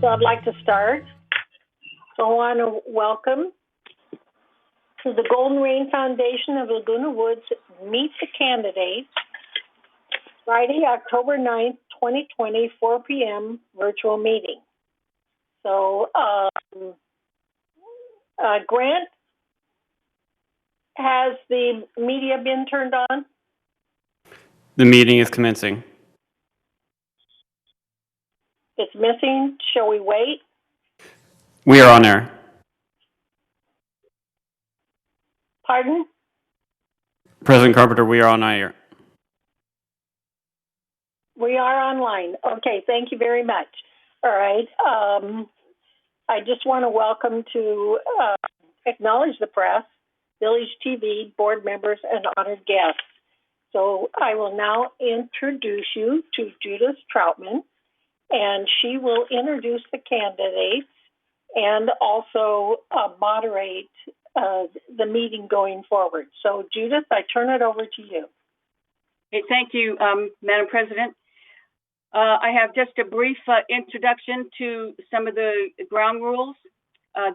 So I'd like to start. So I want to welcome to the Golden Rain Foundation of Laguna Woods Meet the Candidates, Friday, October 9th, 2020, 4 p.m. virtual meeting. So, Grant, has the media been turned on? The meeting is commencing. It's missing. Shall we wait? We are on air. Pardon? President Carpenter, we are on air. We are online. Okay, thank you very much. All right. I just want to welcome to acknowledge the press, Village TV, board members, and honored guests. So I will now introduce you to Judith Troutman, and she will introduce the candidates and also moderate the meeting going forward. So Judith, I turn it over to you. Okay, thank you, Madam President. I have just a brief introduction to some of the ground rules.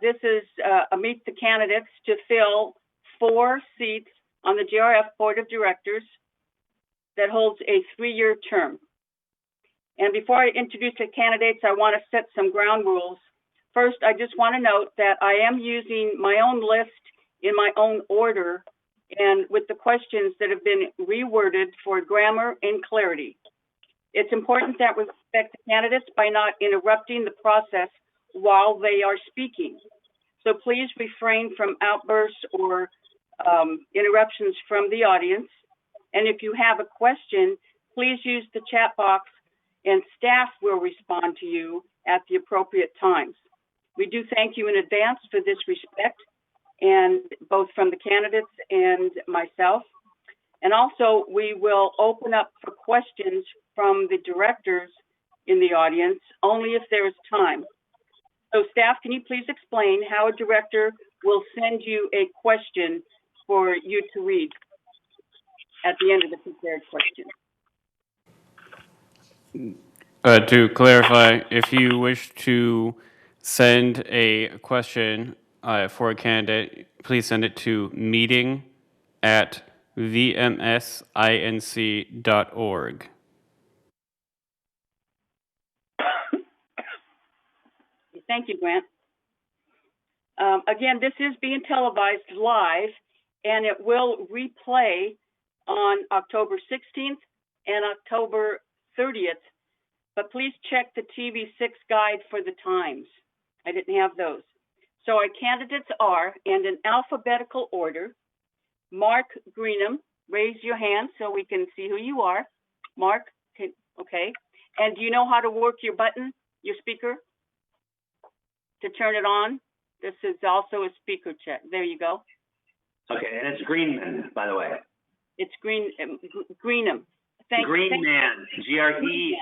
This is a Meet the Candidates to fill 4 seats on the GRF Board of Directors that holds a 3-year term. And before I introduce the candidates, I want to set some ground rules. First, I just want to note that I am using my own list in my own order and with the questions that have been reworded for grammar and clarity. It's important that we respect the candidates by not interrupting the process while they are speaking. So please refrain from outbursts or interruptions from the audience. And if you have a question, please use the chat box and staff will respond to you at the appropriate times. We do thank you in advance for this respect, and both from the candidates and myself. And also, we will open up for questions from the directors in the audience, only if there is time. So staff, can you please explain how a director will send you a question for you to read at the end of the prepared question? To clarify, if you wish to send a question for a candidate, please send it to meeting@vmsinc.org. Thank you, Grant. Again, this is being televised live, and it will replay on October 16th and October 30th, but please check the TV6 guide for the times. I didn't have those. So our candidates are, in an alphabetical order, Mark Greenham. Raise your hand so we can see who you are. Mark, okay. And do you know how to work your button, your speaker, to turn it on? This is also a speaker check. There you go. Okay, and it's Greenman, by the way. It's Greenham. Thank Green you. Man, G-R-E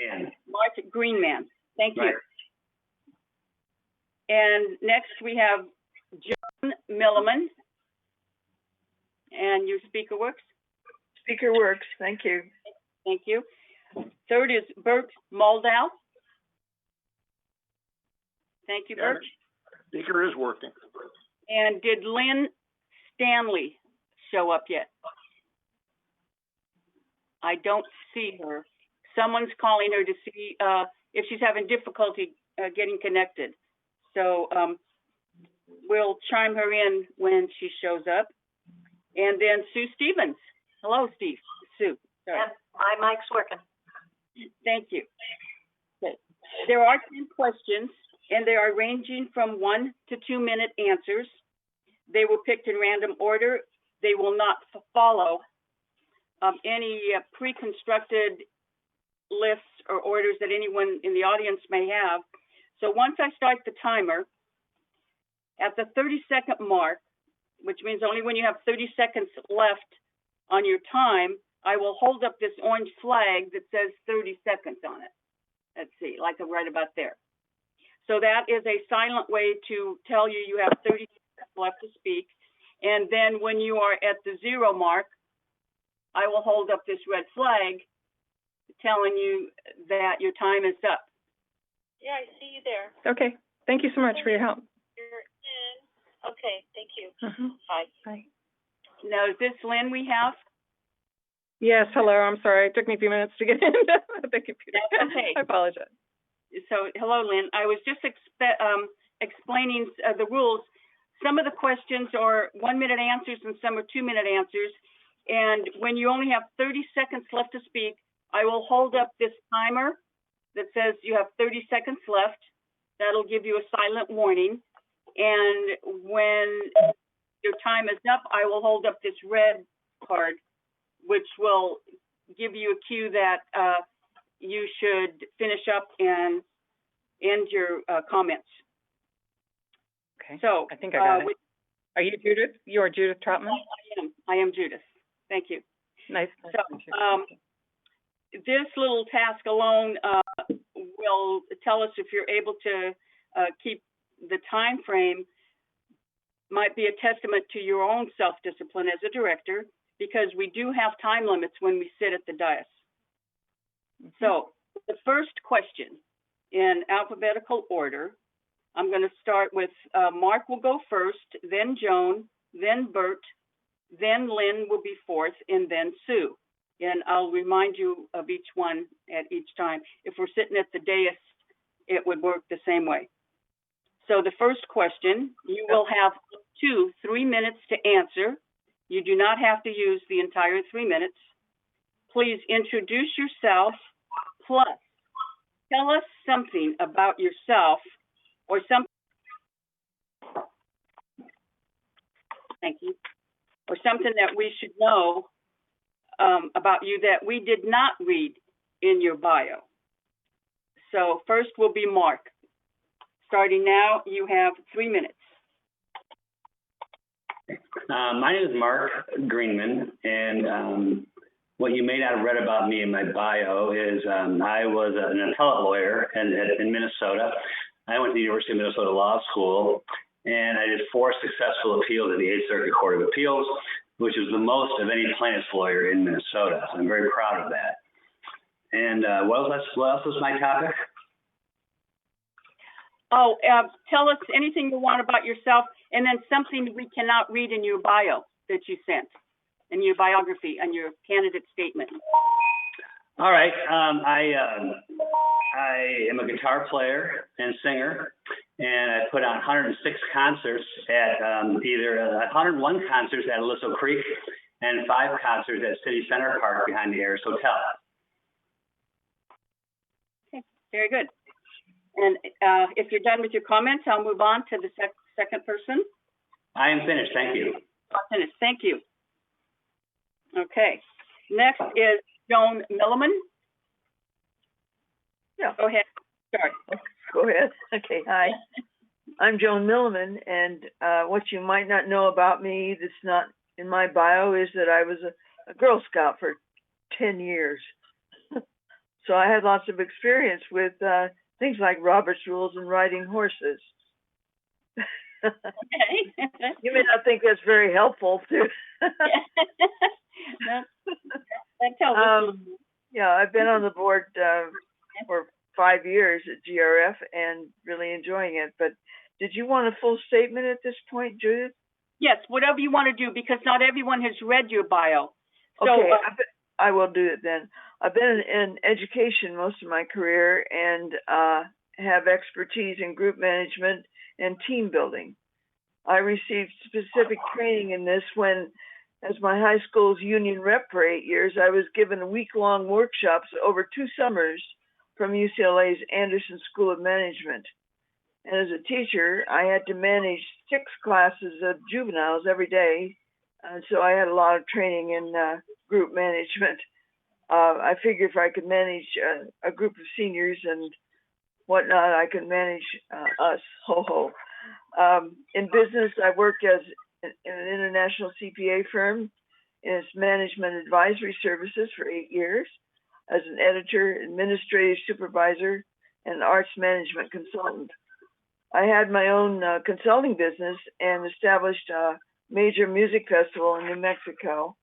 man. Mark Greenman. Thank you. Right. And next we have Joan Millemann. And your speaker works? Speaker works. Thank you. Thank you. Third is Bert Moldow. Thank you, Bert. Speaker is working. And did Lynn Stanley show up yet? I don't see her. Someone's calling her to see if she's having difficulty getting connected. So we'll chime her in when she shows up. And then Sue Stevens. Hello, Steve. Sue. Sorry. And my mic's working. Thank you. Okay. There are 10 questions, and they are ranging from 1 to 2 minute answers. They were picked in random order. They will not follow any pre-constructed lists or orders that anyone in the audience may have. So once I start the timer, at the 30-second mark, which means only when you have 30 seconds left on your time, I will hold up this orange flag that says 30 seconds on it. Let's see, like right about there. So that is a silent way to tell you you have 30 seconds left to speak. And then when you are at the 0 mark, I will hold up this red flag telling you that your time is up. Yeah, I see you there. Okay. Thank you so much for your help. You're in. Okay, thank you. Mhm. Bye. Bye. Now, is this Lynn we have? Yes, hello. I'm sorry. It took me a few minutes to get into the computer. That's okay. I apologize. So, hello, Lynn. I was just explaining the rules. Some of the questions are 1-minute answers and some are 2-minute answers. And when you only have 30 seconds left to speak, I will hold up this timer that says you have 30 seconds left. That'll give you a silent warning. And when your time is up, I will hold up this red card, which will give you a cue that you should finish up and end your comments. Okay. So I think I got it. Are you Judith? You are Judith Trotman? I am Judith. Thank you. Nice. So, this little task alone will tell us if you're able to keep the time frame. Might be a testament to your own self-discipline as a director, because we do have time limits when we sit at the dais. So the first question in alphabetical order, I'm going to start with Mark will go first, then Joan, then Bert, then Lynn will be fourth, and then Sue. And I'll remind you of each one at each time. If we're sitting at the dais, it would work the same way. So the first question, you will have up to 3 minutes to answer. You do not have to use the entire 3 minutes. Please introduce yourself, plus tell us something about yourself or something, thank you, or something that we should know about you that we did not read in your bio. So first will be Mark. Starting now, you have 3 minutes. My name is Mark Greenman, and what you may not have read about me in my bio is I was an appellate lawyer in Minnesota. I went to the University of Minnesota Law School, and I did 4 successful appeals at the 8th Circuit Court of Appeals, which is the most of any plaintiff's lawyer in Minnesota. So I'm very proud of that. And what else was my topic? Oh, tell us anything you want about yourself, and then something we cannot read in your bio that you sent, in your biography and your candidate statement. All right. I am a guitar player and singer, and I put on 106 concerts at either 101 concerts at Aliso Creek and 5 concerts at City Center Park behind the Harris Hotel. Okay, very good. And if you're done with your comments, I'll move on to the second person. I am finished. Thank you. Finished. Thank you. Okay. Next is Joan Millemann. Yeah. Go ahead. Start. Go ahead. Okay. Hi. I'm Joan Millerman, and what you might not know about me that's not in my bio is that I was a Girl Scout for 10 years. So I had lots of experience with things like Robert's Rules and riding horses. Okay. You may not think that's very helpful too. That tells us. Yeah, I've been on the board for 5 years at GRF and really enjoying it. But did you want a full statement at this point, Judith? Yes, whatever you want to do, because not everyone has read your bio. So, Okay, I will do it then. I've been in education most of my career and have expertise in group management and team building. I received specific training in this when, as my high school's union rep for 8 years, I was given week-long workshops over 2 summers from UCLA's Anderson School of Management. And as a teacher, I had to manage 6 classes of juveniles every day. And so I had a lot of training in group management. I figured if I could manage a group of seniors and whatnot, I could manage us. In business, I worked as in an international CPA firm in its management advisory services for 8 years as an editor, administrative supervisor, and arts management consultant. I had my own consulting business and established a major music festival in New Mexico,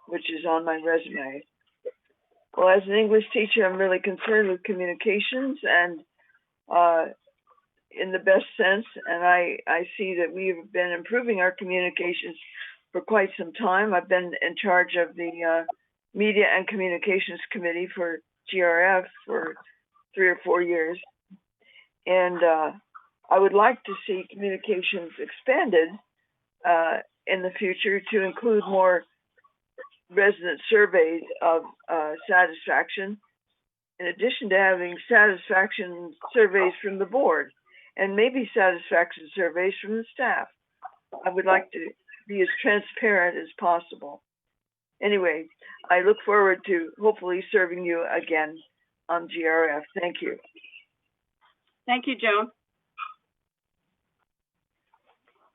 which is on my resume. Well, as an English teacher, I'm really concerned with communications, and in the best sense, and I see that we've been improving our communications for quite some time. I've been in charge of the Media and Communications Committee for GRF for 3 or 4 years, and I would like to see communications expanded in the future to include more resident surveys of satisfaction, in addition to having satisfaction surveys from the board and maybe satisfaction surveys from the staff. I would like to be as transparent as possible. Anyway, I look forward to hopefully serving you again on GRF. Thank you. Thank you, Joan.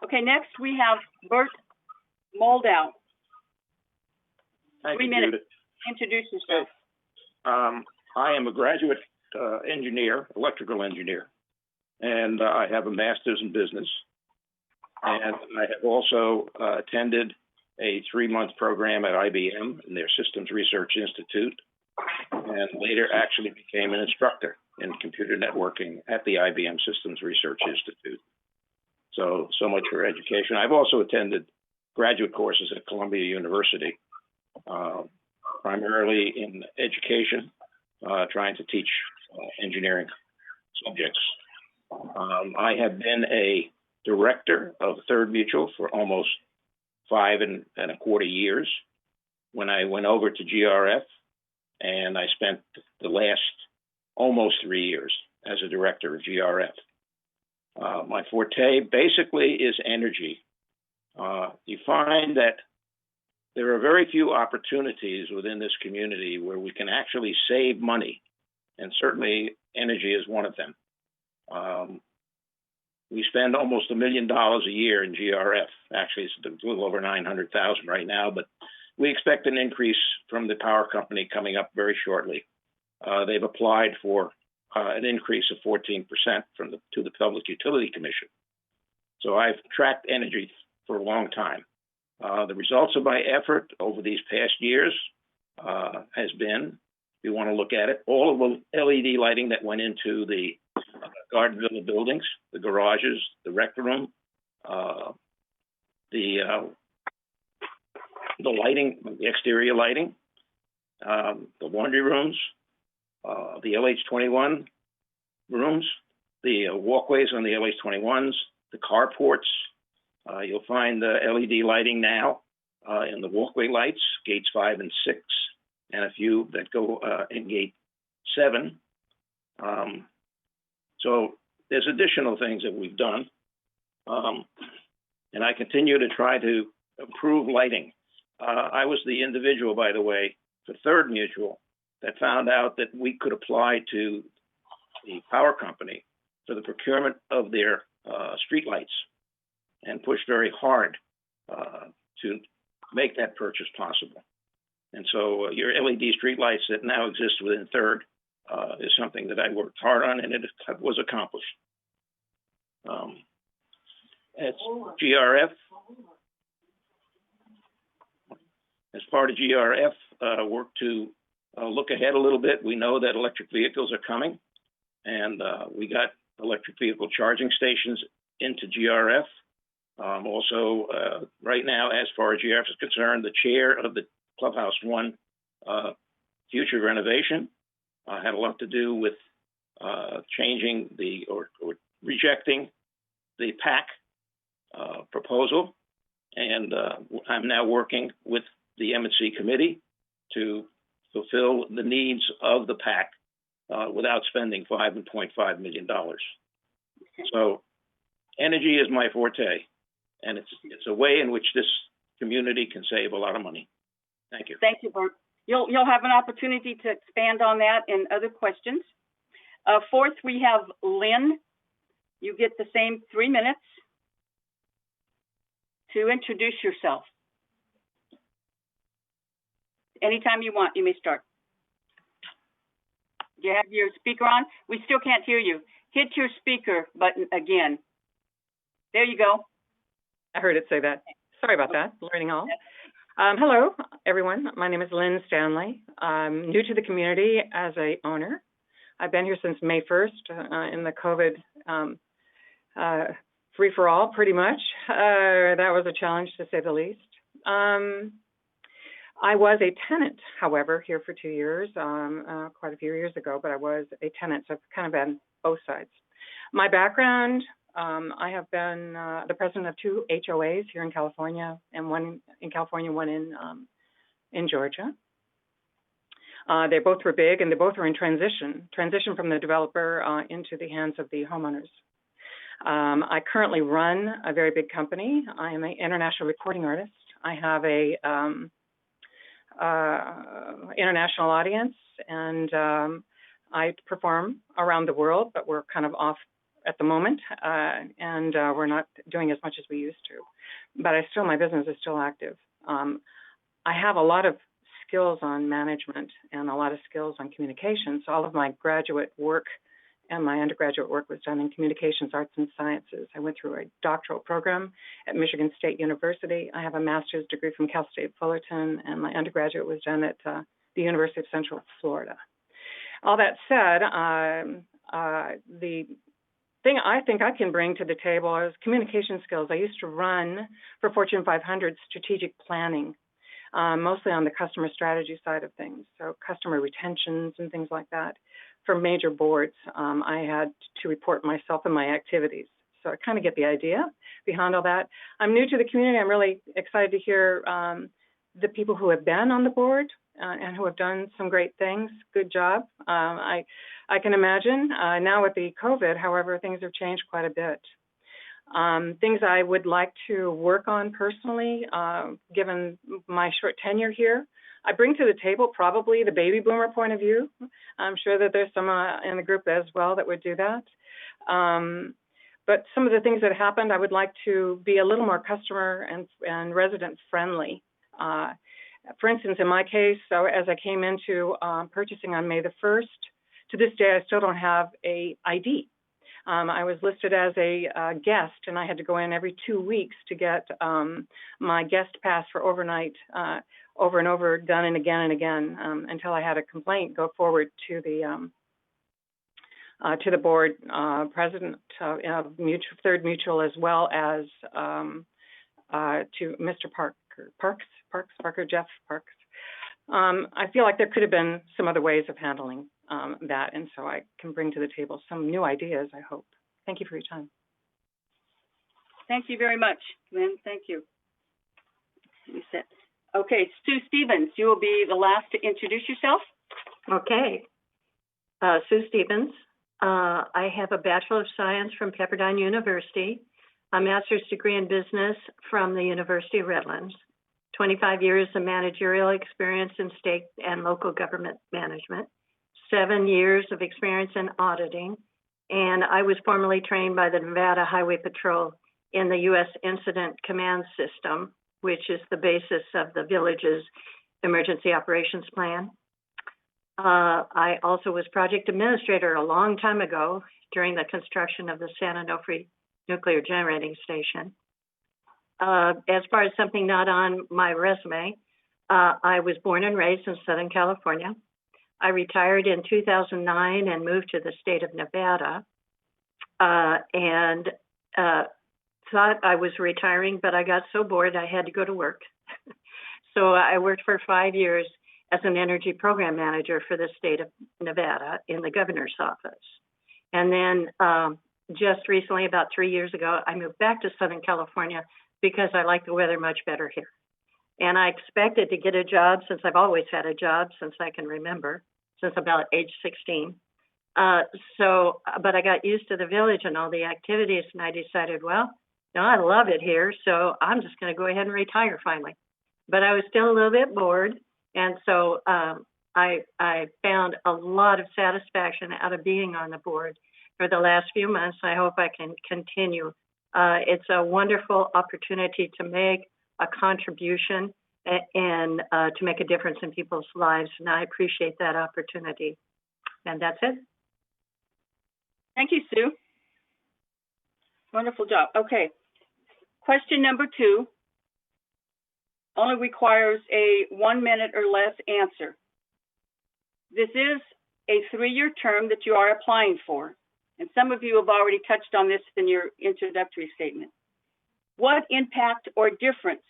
Okay, next we have Bert Moldow. Thank 3 you, minutes. Judith. Introduce yourself. I am a graduate engineer, electrical engineer, and I have a master's in business. And I have also attended a 3-month program at IBM in their Systems Research Institute, and later actually became an instructor in computer networking at the IBM Systems Research Institute. So much for education. I've also attended graduate courses at Columbia University, primarily in education, trying to teach engineering subjects. I have been a director of Third Mutual for almost 5 and a quarter years. When I went over to GRF, and I spent the last almost 3 years as a director of GRF. My forte basically is energy. You find that there are very few opportunities within this community where we can actually save money, and certainly energy is one of them. We spend almost $1 million a year in GRF. Actually, it's a little over 900,000 right now, but we expect an increase from the power company coming up very shortly. They've applied for an increase of 14% to the Public Utility Commission. So I've tracked energy for a long time. The results of my effort over these past years has been, if you want to look at it, all of the LED lighting that went into the garden villa buildings, the garages, the rec room, the lighting, the exterior lighting, the laundry rooms, the LH21 rooms, the walkways on the LH21s, the carports. You'll find the LED lighting now in the walkway lights, gates 5 and 6, and a few that go in gate 7. So there's additional things that we've done. And I continue to try to improve lighting. I was the individual, by the way, for Third Mutual that found out that we could apply to the power company for the procurement of their street lights, and pushed very hard to make that purchase possible. And so your LED streetlights that now exist within Third is something that I worked hard on, and it was accomplished. At GRF, as part of GRF, work to look ahead a little bit. We know that electric vehicles are coming, and we got electric vehicle charging stations into GRF. Also, right now, as far as GRF is concerned, the chair of the Clubhouse 1 future renovation had a lot to do with changing or rejecting the PAC proposal. And I'm now working with the M&C committee to fulfill the needs of the PAC without spending $5.5 million. So energy is my forte, and it's a way in which this community can save a lot of money. Thank you. Thank you, Bert. You'll have an opportunity to expand on that in other questions. Fourth, we have Lynn. You get the same 3 minutes to introduce yourself. Anytime you want, you may start. Do you have your speaker on? We still can't hear you. Hit your speaker button again. There you go. I heard it say that. Sorry about that. Learning all. Hello, everyone. My name is Lynn Stanley. I'm new to the community as a owner. I've been here since May 1st in the COVID free-for-all, pretty much. That was a challenge, to say the least. I was a tenant, however, here for 2 years, quite a few years ago, but I was a tenant, so I've kind of been both sides. My background, I have been the president of 2 HOAs here in California, and one in California, one in Georgia. They both were big, and they both were in transition from the developer into the hands of the homeowners. I currently run a very big company. I am an international reporting artist. I have a international audience, and I perform around the world, but we're kind of off at the moment, and we're not doing as much as we used to. But my business is still active. I have a lot of skills on management and a lot of skills on communications. All of my graduate work and my undergraduate work was done in communications, arts, and sciences. I went through a doctoral program at Michigan State University. I have a master's degree from Cal State Fullerton, and my undergraduate was done at the University of Central Florida. All that said, the thing I think I can bring to the table is communication skills. I used to run for Fortune 500 strategic planning, mostly on the customer strategy side of things, so customer retentions and things like that. For major boards, I had to report myself and my activities. So I kind of get the idea behind all that. I'm new to the community. I'm really excited to hear the people who have been on the board and who have done some great things. Good job. I can imagine now with the COVID, however, things have changed quite a bit. Things I would like to work on personally, given my short tenure here, I bring to the table probably the baby boomer point of view. I'm sure that there's some in the group as well that would do that. But some of the things that happened, I would like to be a little more customer and resident friendly. For instance, in my case, so as I came into purchasing on May the 1st, to this day, I still don't have a ID. I was listed as a guest, and I had to go in every 2 weeks to get my guest pass for overnight over and over, done and again, until I had a complaint go forward to the board president of Third Mutual, as well as to Mr. Jeff Parks. I feel like there could have been some other ways of handling that, and so I can bring to the table some new ideas, I hope. Thank you for your time. Thank you very much, Lynn. Thank you. Okay, Sue Stevens, you will be the last to introduce yourself. Okay. Sue Stevens. I have a Bachelor of Science from Pepperdine University, a master's degree in business from the University of Redlands, 25 years of managerial experience in state and local government management, 7 years of experience in auditing, and I was formerly trained by the Nevada Highway Patrol in the U.S. Incident Command System, which is the basis of the village's emergency operations plan. I also was project administrator a long time ago during the construction of the San Onofre Nuclear Generating Station. As far as something not on my resume, I was born and raised in Southern California. I retired in 2009 and moved to the state of Nevada, and thought I was retiring, but I got so bored I had to go to work. So I worked for 5 years as an energy program manager for the state of Nevada in the governor's office. And then just recently, about 3 years ago, I moved back to Southern California because I like the weather much better here. And I expected to get a job, since I've always had a job since I can remember, since about age 16. But I got used to the village and all the activities, and I decided, well, no, I love it here, so I'm just going to go ahead and retire finally. But I was still a little bit bored, and so I found a lot of satisfaction out of being on the board for the last few months. I hope I can continue. It's a wonderful opportunity to make a contribution and to make a difference in people's lives, and I appreciate that opportunity. And that's it. Thank you, Sue. Wonderful job. Okay. Question number 2 only requires a 1 minute or less answer. This is a 3-year term that you are applying for. And some of you have already touched on this in your introductory statement. What impact or difference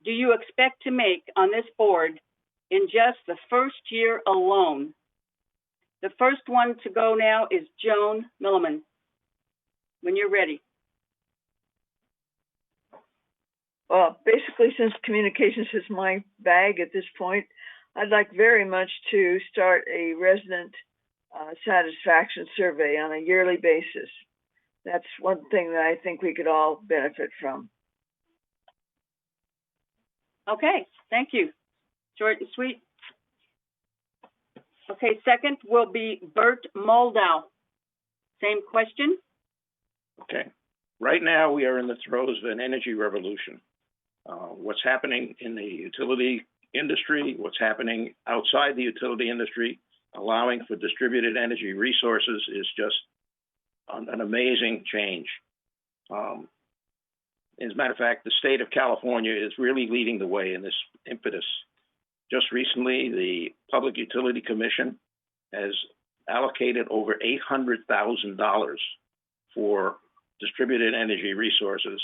do you expect to make on this board in just the first year alone? The first one to go now is Joan Millerman. When you're ready. Well, basically, since communications is my bag at this point, I'd like very much to start a resident satisfaction survey on a yearly basis. That's one thing that I think we could all benefit from. Okay, thank you. Short and sweet. Okay, second will be Bert Moldau. Same question. Okay. Right now, we are in the throes of an energy revolution. What's happening in the utility industry, what's happening outside the utility industry, allowing for distributed energy resources is just an amazing change. As a matter of fact, the state of California is really leading the way in this impetus. Just recently, the Public Utility Commission has allocated over $800,000 for distributed energy resources,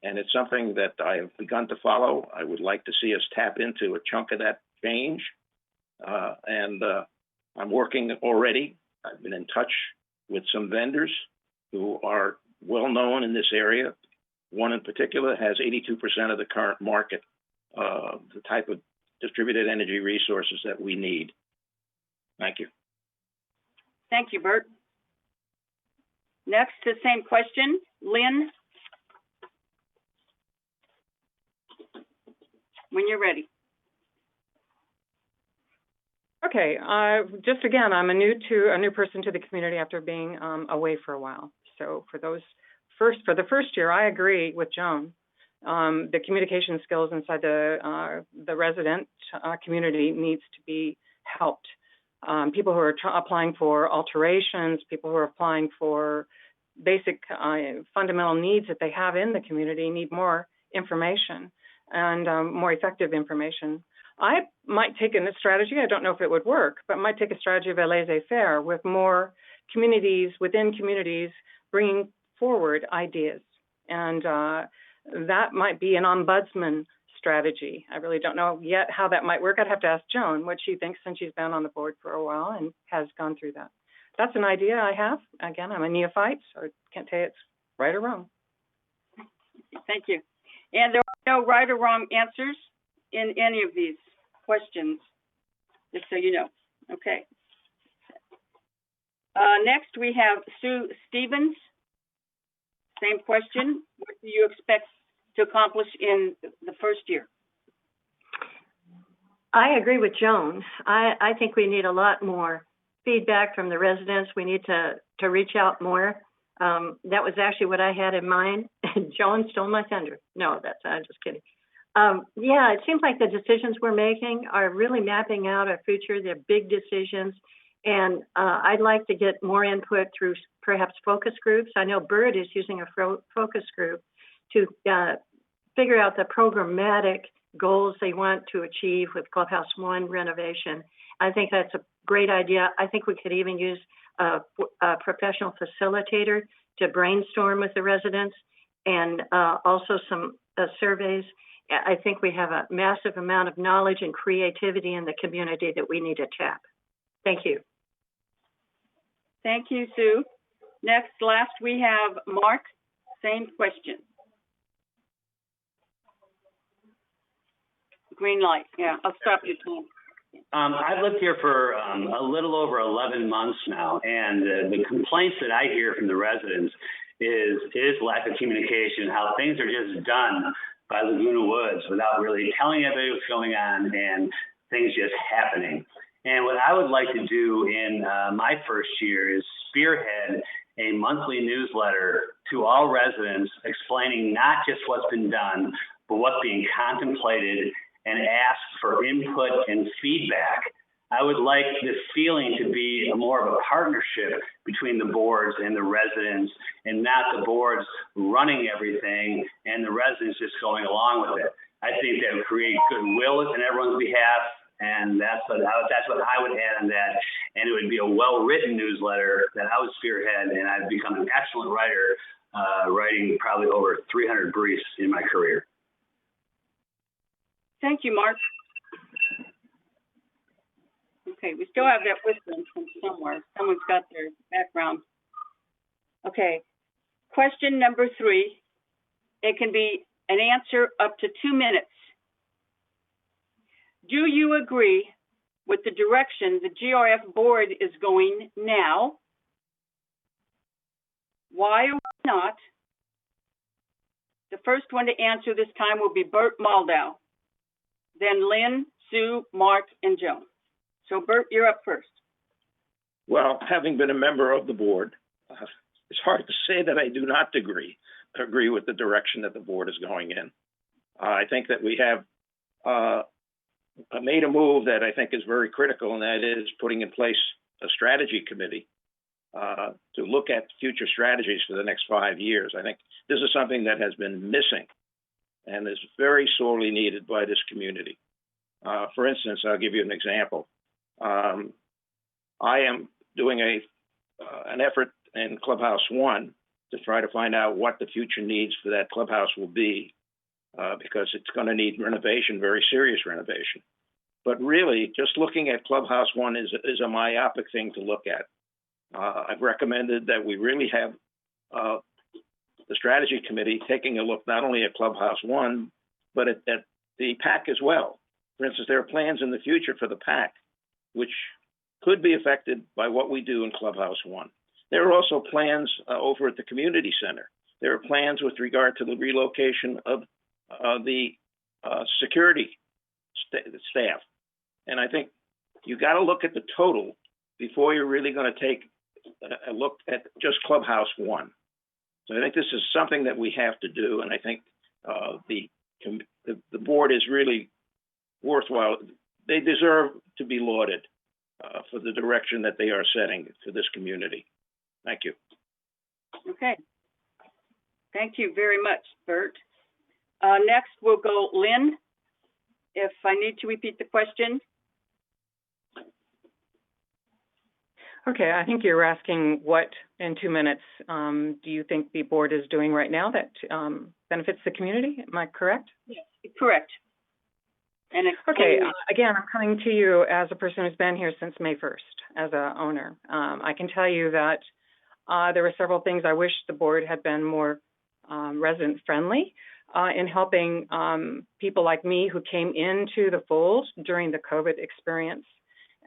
and it's something that I have begun to follow. I would like to see us tap into a chunk of that change, and I'm working already. I've been in touch with some vendors who are well known in this area. One in particular has 82% of the current market, the type of distributed energy resources that we need. Thank you. Thank you, Bert. Next, the same question, Lynn. When you're ready. Okay, just again, I'm a new person to the community after being away for a while. So for the first year, I agree with Joan. The communication skills inside the resident community needs to be helped. People who are applying for alterations, people who are applying for basic fundamental needs that they have in the community need more information and more effective information. I might take a strategy, I don't know if it would work, but might take a strategy of a laissez-faire with more communities within communities bringing forward ideas. And that might be an ombudsman strategy. I really don't know yet how that might work. I'd have to ask Joan what she thinks since she's been on the board for a while and has gone through that. That's an idea I have. Again, I'm a neophyte, so I can't tell you it's right or wrong. Thank you. And there are no right or wrong answers in any of these questions, just so you know. Okay. Next, we have Sue Stevens. Same question. What do you expect to accomplish in the first year? I agree with Joan. I think we need a lot more feedback from the residents. We need to reach out more. That was actually what I had in mind. Joan stole my thunder. No, I'm just kidding. Yeah, it seems like the decisions we're making are really mapping out our future. They're big decisions. And I'd like to get more input through perhaps focus groups. I know Bert is using a focus group to figure out the programmatic goals they want to achieve with Clubhouse 1 renovation. I think that's a great idea. I think we could even use a professional facilitator to brainstorm with the residents and also some surveys. I think we have a massive amount of knowledge and creativity in the community that we need to tap. Thank you. Thank you, Sue. Last, we have Mark. Same question. Green light. Yeah, I'll stop you, Tom. I've lived here for a little over 11 months now, and the complaints that I hear from the residents is lack of communication, how things are just done by Laguna Woods without really telling everybody what's going on and things just happening. And what I would like to do in my first year is spearhead a monthly newsletter to all residents explaining not just what's been done, but what's being contemplated, and ask for input and feedback. I would like this feeling to be more of a partnership between the boards and the residents, and not the boards running everything and the residents just going along with it. I think that would create goodwill in everyone's behalf, And that's what I would add on that. And it would be a well-written newsletter that I would spearhead, and I've become an excellent writer, writing probably over 300 briefs in my career. Thank you, Mark. Okay, we still have that wisdom from somewhere. Someone's got their background. Okay, question number 3. It can be an answer up to 2 minutes. Do you agree with the direction the GRF board is going now? Why or why not? The first one to answer this time will be Bert Moldow, then Lynn, Sue, Mark, and Joan. So Bert, you're up first. Well, having been a member of the board, it's hard to say that I do not agree with the direction that the board is going in. I think that we have made a move that I think is very critical, and that is putting in place a strategy committee to look at future strategies for the next 5 years. I think this is something that has been missing and is very sorely needed by this community. For instance, I'll give you an example. I am doing an effort in Clubhouse 1 to try to find out what the future needs for that clubhouse will be, because it's going to need renovation, very serious renovation. But really, just looking at Clubhouse 1 is a myopic thing to look at. I've recommended that we really have the strategy committee taking a look not only at Clubhouse 1, but at the PAC as well. For instance, there are plans in the future for the PAC, which could be affected by what we do in Clubhouse 1. There are also plans over at the community center. There are plans with regard to the relocation of the security staff. And I think you got to look at the total before you're really going to take a look at just Clubhouse 1. So I think this is something that we have to do, and I think the board is really worthwhile. They deserve to be lauded for the direction that they are setting for this community. Thank you. Okay. Thank you very much, Bert. Next, we'll go Lynn. If I need to repeat the question. Okay, I think you're asking what, in 2 minutes, do you think the board is doing right now that benefits the community? Am I correct? Yes, correct. And okay, again, I'm coming to you as a person who's been here since May 1st as an owner. I can tell you that there were several things I wish the board had been more resident friendly in helping people like me who came into the fold during the COVID experience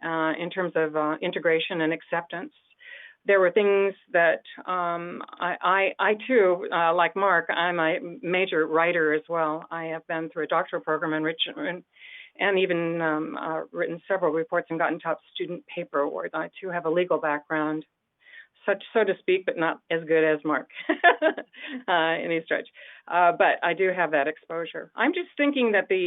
in terms of integration and acceptance. There were things that I too, like Mark, I'm a major writer as well. I have been through a doctoral program in Richmond and even written several reports and gotten top student paper awards. I too have a legal background, so to speak, but not as good as Mark in any stretch. But I do have that exposure. I'm just thinking that the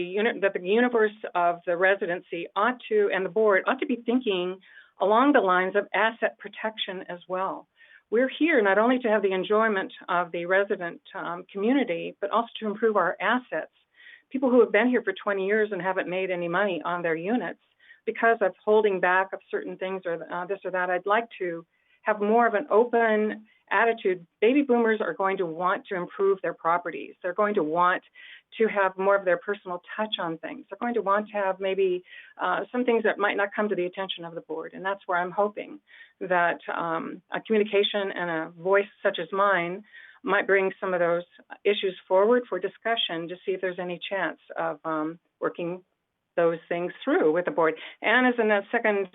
universe of the residency ought to, and the board ought to be thinking along the lines of asset protection as well. We're here not only to have the enjoyment of the resident community, but also to improve our assets. People who have been here for 20 years and haven't made any money on their units because of holding back of certain things or this or that, I'd like to have more of an open attitude. Baby boomers are going to want to improve their properties. They're going to want to have more of their personal touch on things. They're going to want to have maybe some things that might not come to the attention of the board. And that's where I'm hoping that a communication and a voice such as mine might bring some of those issues forward for discussion to see if there's any chance of working those things through with the board. And as in that second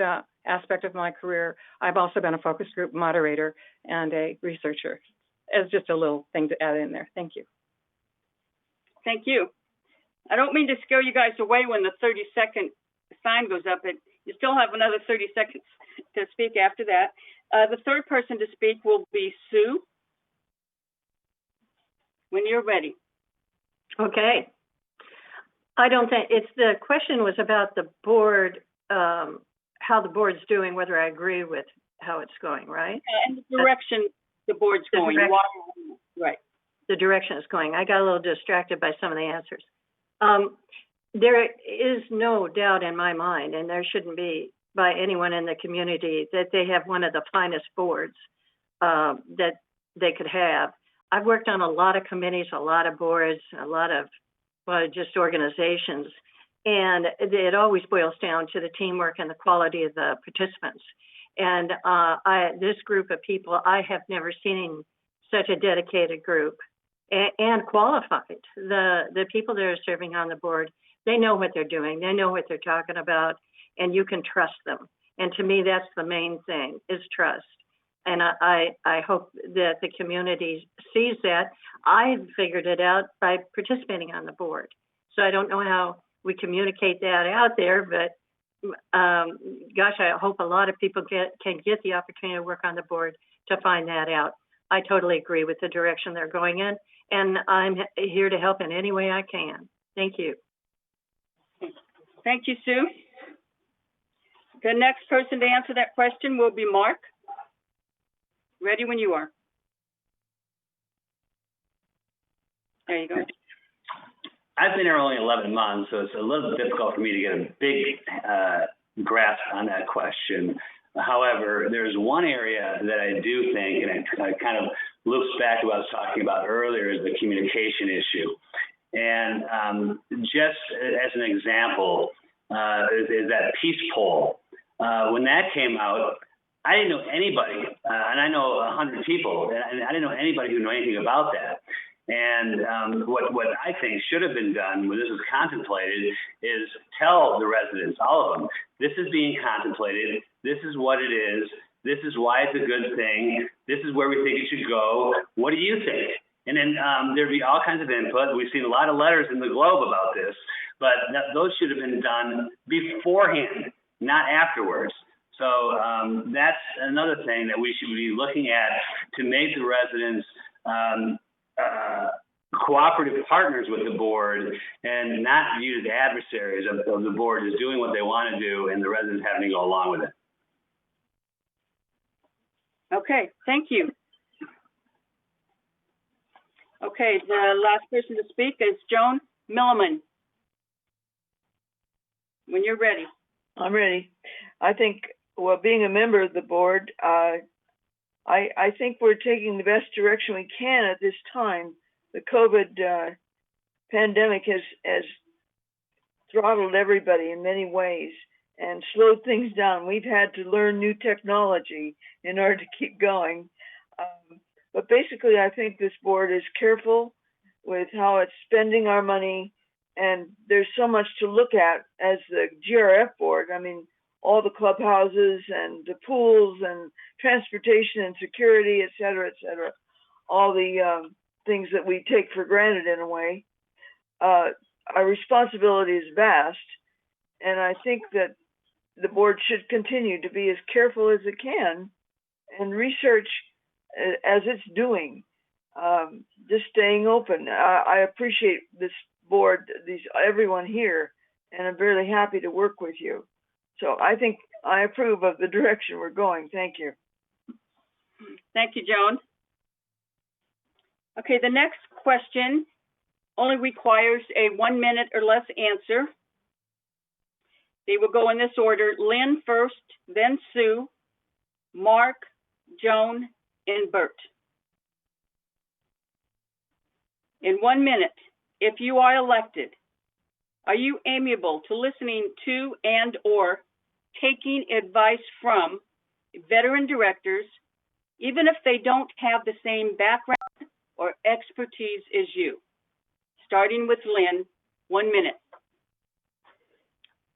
aspect of my career, I've also been a focus group moderator and a researcher, as just a little thing to add in there. Thank you. Thank you. I don't mean to scare you guys away when the 30-second sign goes up, but you still have another 30 seconds to speak after that. The third person to speak will be Sue. When you're ready. Okay. I don't think the question was about the board, how the board's doing, whether I agree with how it's going, right? And the direction the board's going. Right. The direction it's going. I got a little distracted by some of the answers. there is no doubt in my mind, and there shouldn't be by anyone in the community, that they have one of the finest boards that they could have. I've worked on a lot of committees, a lot of boards, a lot of just organizations, and it always boils down to the teamwork and the quality of the participants. And this group of people, I have never seen such a dedicated group and qualified. The people that are serving on the board, they know what they're doing, they know what they're talking about, and you can trust them. And to me, that's the main thing, is trust. And I hope that the community sees that. I figured it out by participating on the board. So I don't know how we communicate that out there, but gosh, I hope a lot of people can get the opportunity to work on the board to find that out. I totally agree with the direction they're going in, and I'm here to help in any way I can. Thank you. Thank you, Sue. The next person to answer that question will be Mark. Ready when you are. There you go. I've been here only 11 months, so it's a little difficult for me to get a big grasp on that question. However, there's one area that I do think, and it kind of loops back to what I was talking about earlier, is the communication issue. And just as an example, is that peace poll. When that came out, I didn't know anybody, and I know 100 people, and I didn't know anybody who knew anything about that. And what I think should have been done when this was contemplated is tell the residents, all of them, this is being contemplated, this is what it is, this is why it's a good thing, this is where we think it should go, what do you think? And then there'd be all kinds of input. We've seen a lot of letters in the Globe about this, but those should have been done beforehand, not afterwards. So that's another thing that we should be looking at to make the residents cooperative partners with the board and not viewed as adversaries of the board, is doing what they want to do and the residents having to go along with it. Okay, thank you. Okay, the last person to speak is Joan Millerman. When you're ready. I'm ready. I think, well, being a member of the board, I think we're taking the best direction we can at this time. The COVID pandemic has throttled everybody in many ways and slowed things down. We've had to learn new technology in order to keep going. But basically, I think this board is careful with how it's spending our money, and there's so much to look at as the GRF board. I mean, all the clubhouses and the pools and transportation and security, et cetera, all the things that we take for granted in a way. Our responsibility is vast, and I think that the board should continue to be as careful as it can and research as it's doing, just staying open. I appreciate this board, everyone here, and I'm really happy to work with you. So I think I approve of the direction we're going. Thank you. Thank you, Joan. Okay, the next question only requires a 1 minute or less answer. They will go in this order: Lynn first, then Sue, Mark, Joan, and Bert. In 1 minute, if you are elected, are you amiable to listening to and or taking advice from veteran directors, even if they don't have the same background or expertise as you? Starting with Lynn, 1 minute.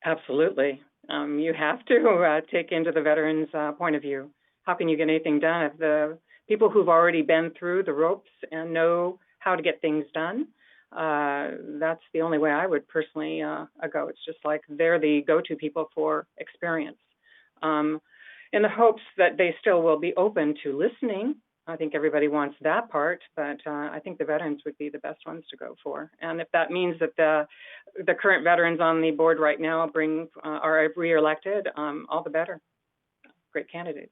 Absolutely. You have to take into the veterans' point of view. How can you get anything done if the people who've already been through the ropes and know how to get things done? That's the only way I would personally go. It's just like they're the go-to people for experience. In the hopes that they still will be open to listening. I think everybody wants that part, but I think the veterans would be the best ones to go for. And if that means that the current veterans on the board right now are re-elected, all the better. Great candidates.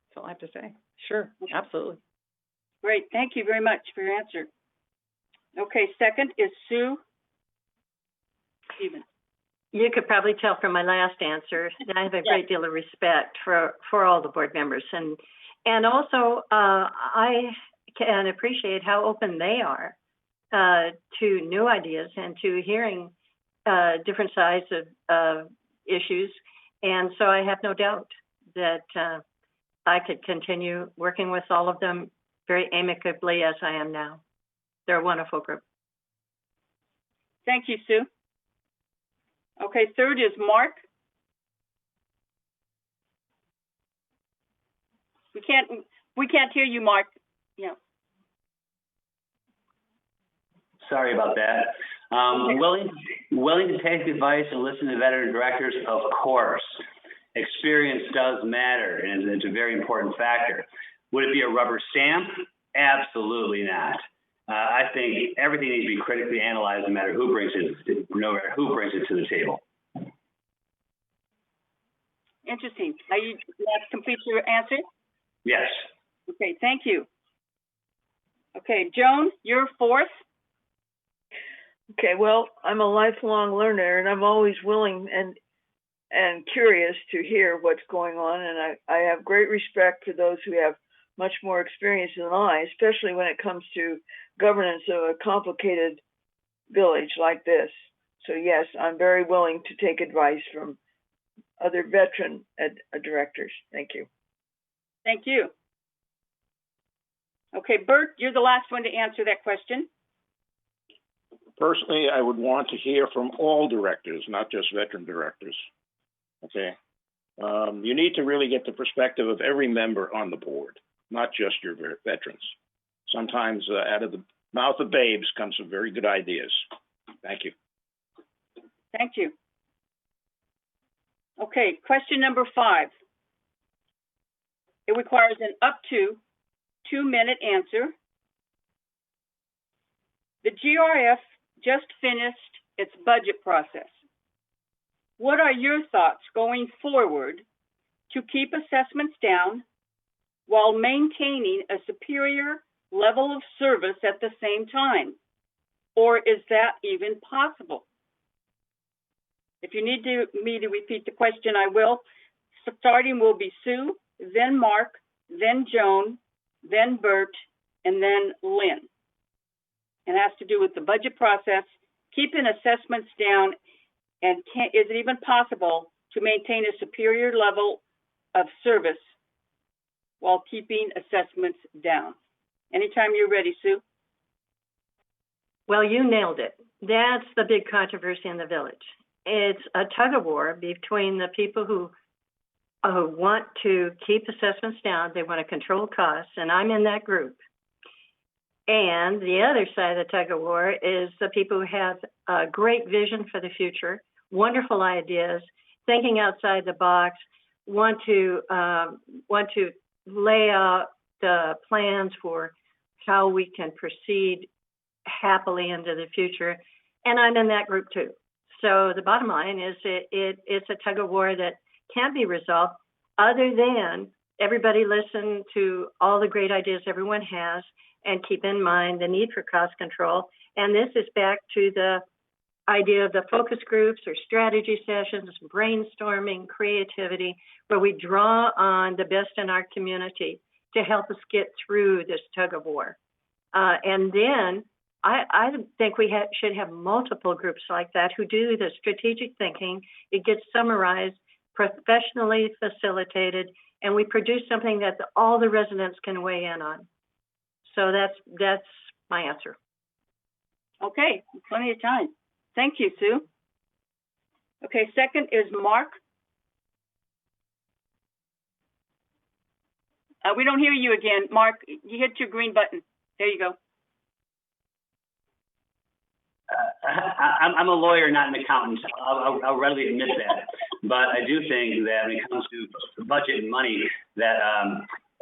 That's all I have to say. Sure, absolutely. Great, thank you very much for your answer. Okay, second is Sue. Stevens. You could probably tell from my last answer that I have a great deal of respect for all the board members, and also I can appreciate how open they are to new ideas and to hearing different sides of issues. And so I have no doubt that I could continue working with all of them very amicably as I am now. They're a wonderful group. Thank you, Sue. Okay, third is Mark. We can't hear you, Mark. Yeah. Sorry about that. Okay. Willing to take advice and listen to veteran directors, of course. Experience does matter, and it's a very important factor. Would it be a rubber stamp? Absolutely not. I think everything needs to be critically analyzed, no matter who brings it to the table. Interesting. That completes your answer? Yes. Okay, thank you. Okay, Joan, you're fourth. Okay, well, I'm a lifelong learner, and I'm always willing and curious to hear what's going on, and I have great respect for those who have much more experience than I, especially when it comes to governance of a complicated village like this. So yes, I'm very willing to take advice from other veteran directors. Thank you. Thank you. Okay, Bert, you're the last one to answer that question. Personally, I would want to hear from all directors, not just veteran directors. Okay. You need to really get the perspective of every member on the board, not just your veterans. Sometimes out of the mouth of babes comes some very good ideas. Thank you. Thank you. Okay, question number 5. It requires an up to 2-minute answer. The GRF just finished its budget process. What are your thoughts going forward to keep assessments down while maintaining a superior level of service at the same time? Or is that even possible? If you need me to repeat the question, I will. Starting will be Sue, then Mark, then Joan, then Bert, and then Lynn. And it has to do with the budget process, keeping assessments down, and is it even possible to maintain a superior level of service while keeping assessments down? Anytime you're ready, Sue. Well, you nailed it. That's the big controversy in the village. It's a tug of war between the people who want to keep assessments down. They want to control costs, and I'm in that group. And the other side of the tug of war is the people who have a great vision for the future, wonderful ideas, thinking outside the box, want to lay out the plans for how we can proceed happily into the future. And I'm in that group too. So the bottom line is it's a tug of war that can't be resolved other than everybody listen to all the great ideas everyone has and keep in mind the need for cost control. And this is back to the idea of the focus groups or strategy sessions, brainstorming, creativity, where we draw on the best in our community to help us get through this tug of war. And then I think we should have multiple groups like that who do the strategic thinking. It gets summarized, professionally facilitated, and we produce something that all the residents can weigh in on. So that's my answer. Okay, plenty of time. Thank you, Sue. Okay, second is Mark. We don't hear you again. Mark, you hit your green button. There you go. I'm a lawyer, not an accountant. I'll readily admit that. But I do think that when it comes to budget and money, that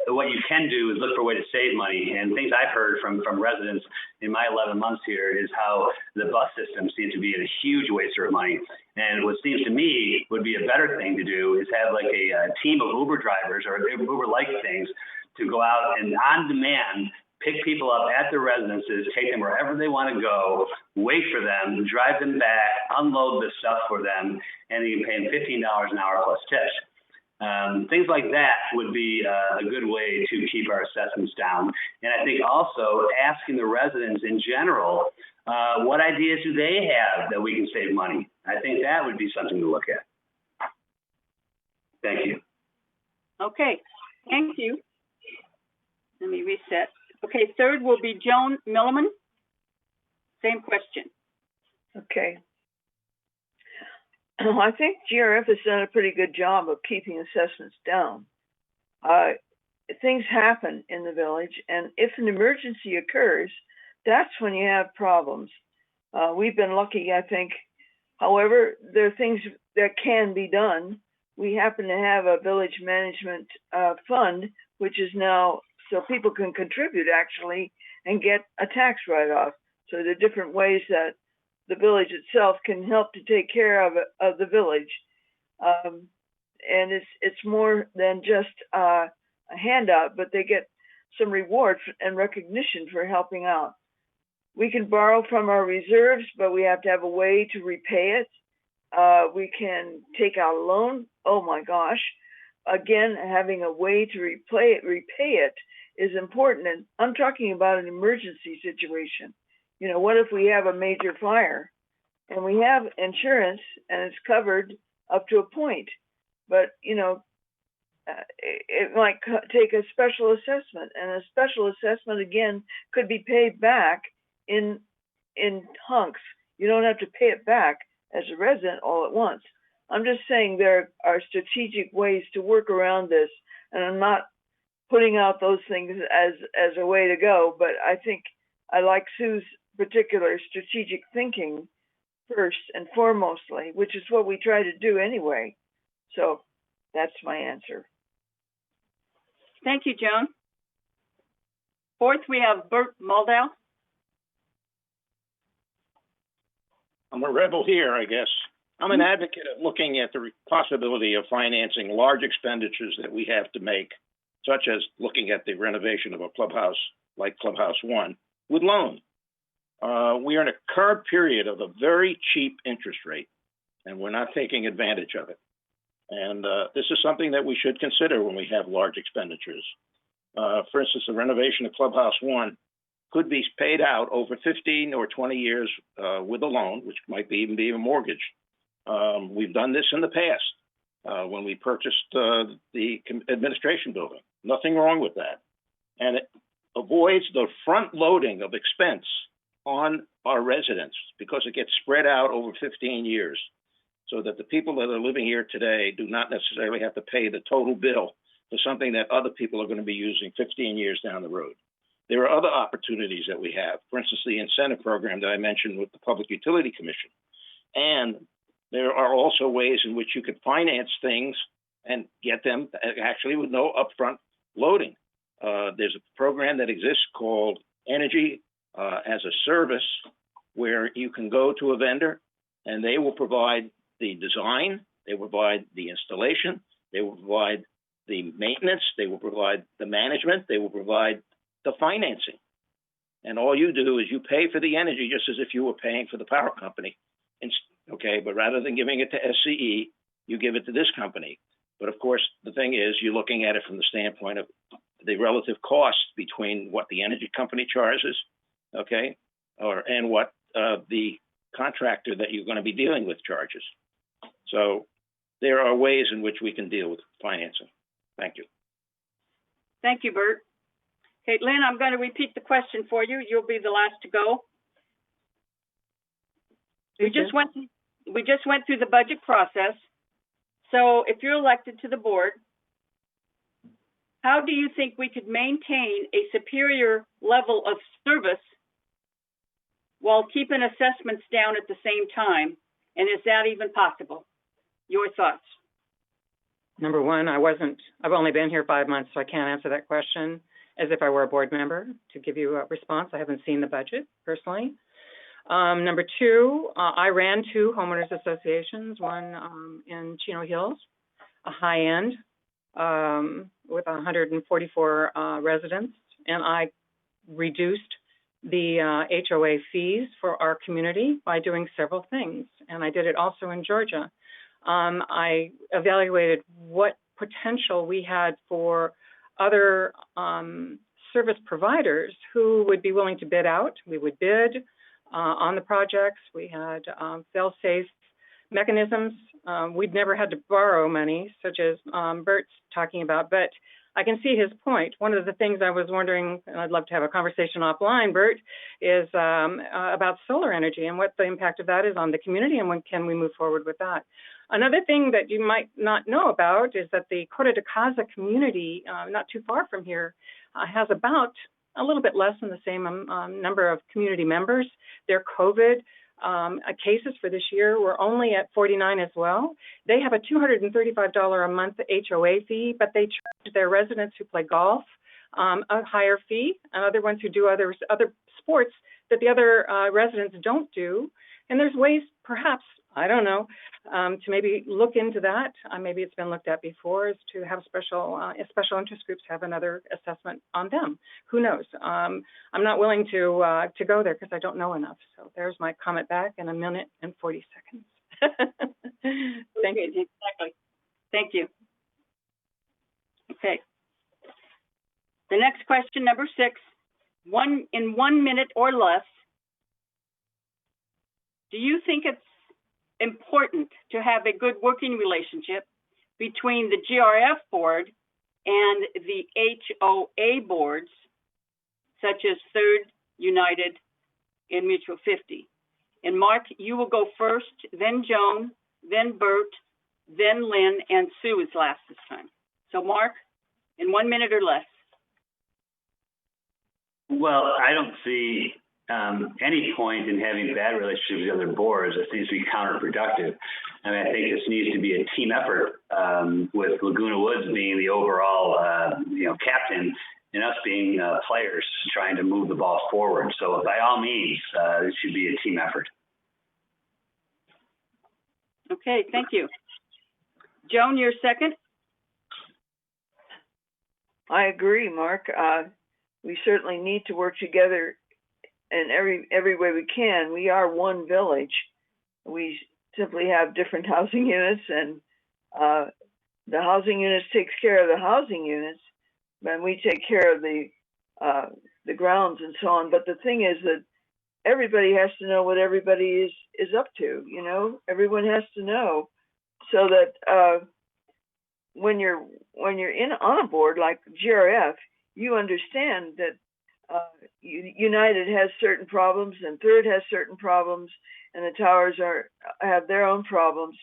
what you can do is look for a way to save money. And things I've heard from residents in my 11 months here is how the bus system seems to be a huge waster of money. And what seems to me would be a better thing to do is have like a team of Uber drivers or Uber-like things to go out and on demand pick people up at their residences, take them wherever they want to go, wait for them, drive them back, unload the stuff for them, and you can pay them $15 an hour plus tips. Things like that would be a good way to keep our assessments down. And I think also asking the residents in general, what ideas do they have that we can save money? I think that would be something to look at. Thank you. Okay, thank you. Let me reset. Okay, third will be Joan Millerman. Same question. Okay. I think GRF has done a pretty good job of keeping assessments down. Things happen in the village, and if an emergency occurs, that's when you have problems. We've been lucky, I think. However, there are things that can be done. We happen to have a village management fund, which is now so people can contribute actually and get a tax write-off. So there are different ways that the village itself can help to take care of the village. And it's more than just a handout, but they get some reward and recognition for helping out. We can borrow from our reserves, but we have to have a way to repay it. We can take out a loan. Oh my gosh. Again, having a way to repay it is important. And I'm talking about an emergency situation. You know, what if we have a major fire and we have insurance and it's covered up to a point, but you know, it might take a special assessment, and a special assessment again could be paid back in hunks. You don't have to pay it back as a resident all at once. I'm just saying there are strategic ways to work around this, and I'm not putting out those things as a way to go, but I think I like Sue's particular strategic thinking first and foremostly, which is what we try to do anyway. So that's my answer. Thank you, Joan. Fourth, we have Bert Muldow. I'm a rebel here, I guess. I'm an advocate of looking at the possibility of financing large expenditures that we have to make, such as looking at the renovation of a clubhouse like Clubhouse 1 with loan. We are in a current period of a very cheap interest rate, and we're not taking advantage of it. And this is something that we should consider when we have large expenditures. For instance, the renovation of Clubhouse 1 could be paid out over 15 or 20 years with a loan, which might even be a mortgage. We've done this in the past when we purchased the administration building. Nothing wrong with that. And it avoids the front loading of expense on our residents because it gets spread out over 15 years, so that the people that are living here today do not necessarily have to pay the total bill for something that other people are going to be using 15 years down the road. There are other opportunities that we have. For instance, the incentive program that I mentioned with the Public Utility Commission. And there are also ways in which you could finance things and get them actually with no upfront loading. There's a program that exists called Energy as a Service, where you can go to a vendor and they will provide the design, they will provide the installation, they will provide the maintenance, they will provide the management, they will provide the financing. And all you do is you pay for the energy just as if you were paying for the power company. Okay, but rather than giving it to SCE, you give it to this company. But of course, the thing is, you're looking at it from the standpoint of the relative cost between what the energy company charges, okay, and what the contractor that you're going to be dealing with charges. So there are ways in which we can deal with financing. Thank you. Thank you, Bert. Okay, Lynn, I'm going to repeat the question for you. You'll be the last to go. We just went through the budget process. So if you're elected to the board, how do you think we could maintain a superior level of service while keeping assessments down at the same time? And is that even possible? Your thoughts? Number one, I've only been here 5 months, so I can't answer that question as if I were a board member to give you a response. I haven't seen the budget personally. Number two, I ran 2 homeowners associations, one in Chino Hills, a high end with 144 residents, and I reduced the HOA fees for our community by doing several things, and I did it also in Georgia. I evaluated what potential we had for other service providers who would be willing to bid out. We would bid on the projects. We had fail-safe mechanisms. We'd never had to borrow money, such as Bert's talking about, but I can see his point. One of the things I was wondering, and I'd love to have a conversation offline, Bert, is about solar energy and what the impact of that is on the community and when can we move forward with that. Another thing that you might not know about is that the Costa de Casa community, not too far from here, has about a little bit less than the same number of community members. Their COVID cases for this year were only at 49 as well. They have a $235 a month HOA fee, but they charge their residents who play golf a higher fee, and other ones who do other sports that the other residents don't do. And there's ways, perhaps, I don't know, to maybe look into that. Maybe it's been looked at before, is to have special interest groups have another assessment on them. Who knows? I'm not willing to go there because I don't know enough. So there's my comment back in 1 minute and 40 seconds. Thank you. Exactly. Thank you. Okay. The next question, number 6, in 1 minute or less. Do you think it's important to have a good working relationship between the GRF board and the HOA boards, such as Third, United, and Mutual 50? And Mark, you will go first, then Joan, then Bert, then Lynn, and Sue is last this time. So Mark, in 1 minute or less. Well, I don't see any point in having bad relationships with other boards. It seems to be counterproductive. I mean, I think this needs to be a team effort, with Laguna Woods being the overall, captain, and us being players trying to move the ball forward. So by all means, this should be a team effort. Okay, thank you. Joan, you're second. I agree, Mark. We certainly need to work together in every way we can. We are one village. We simply have different housing units, and the housing units takes care of the housing units, and we take care of the grounds and so on. But the thing is that everybody has to know what everybody is up to. You know, everyone has to know, so that when you're on a board like GRF, you understand that United has certain problems, and Third has certain problems, and the towers have their own problems,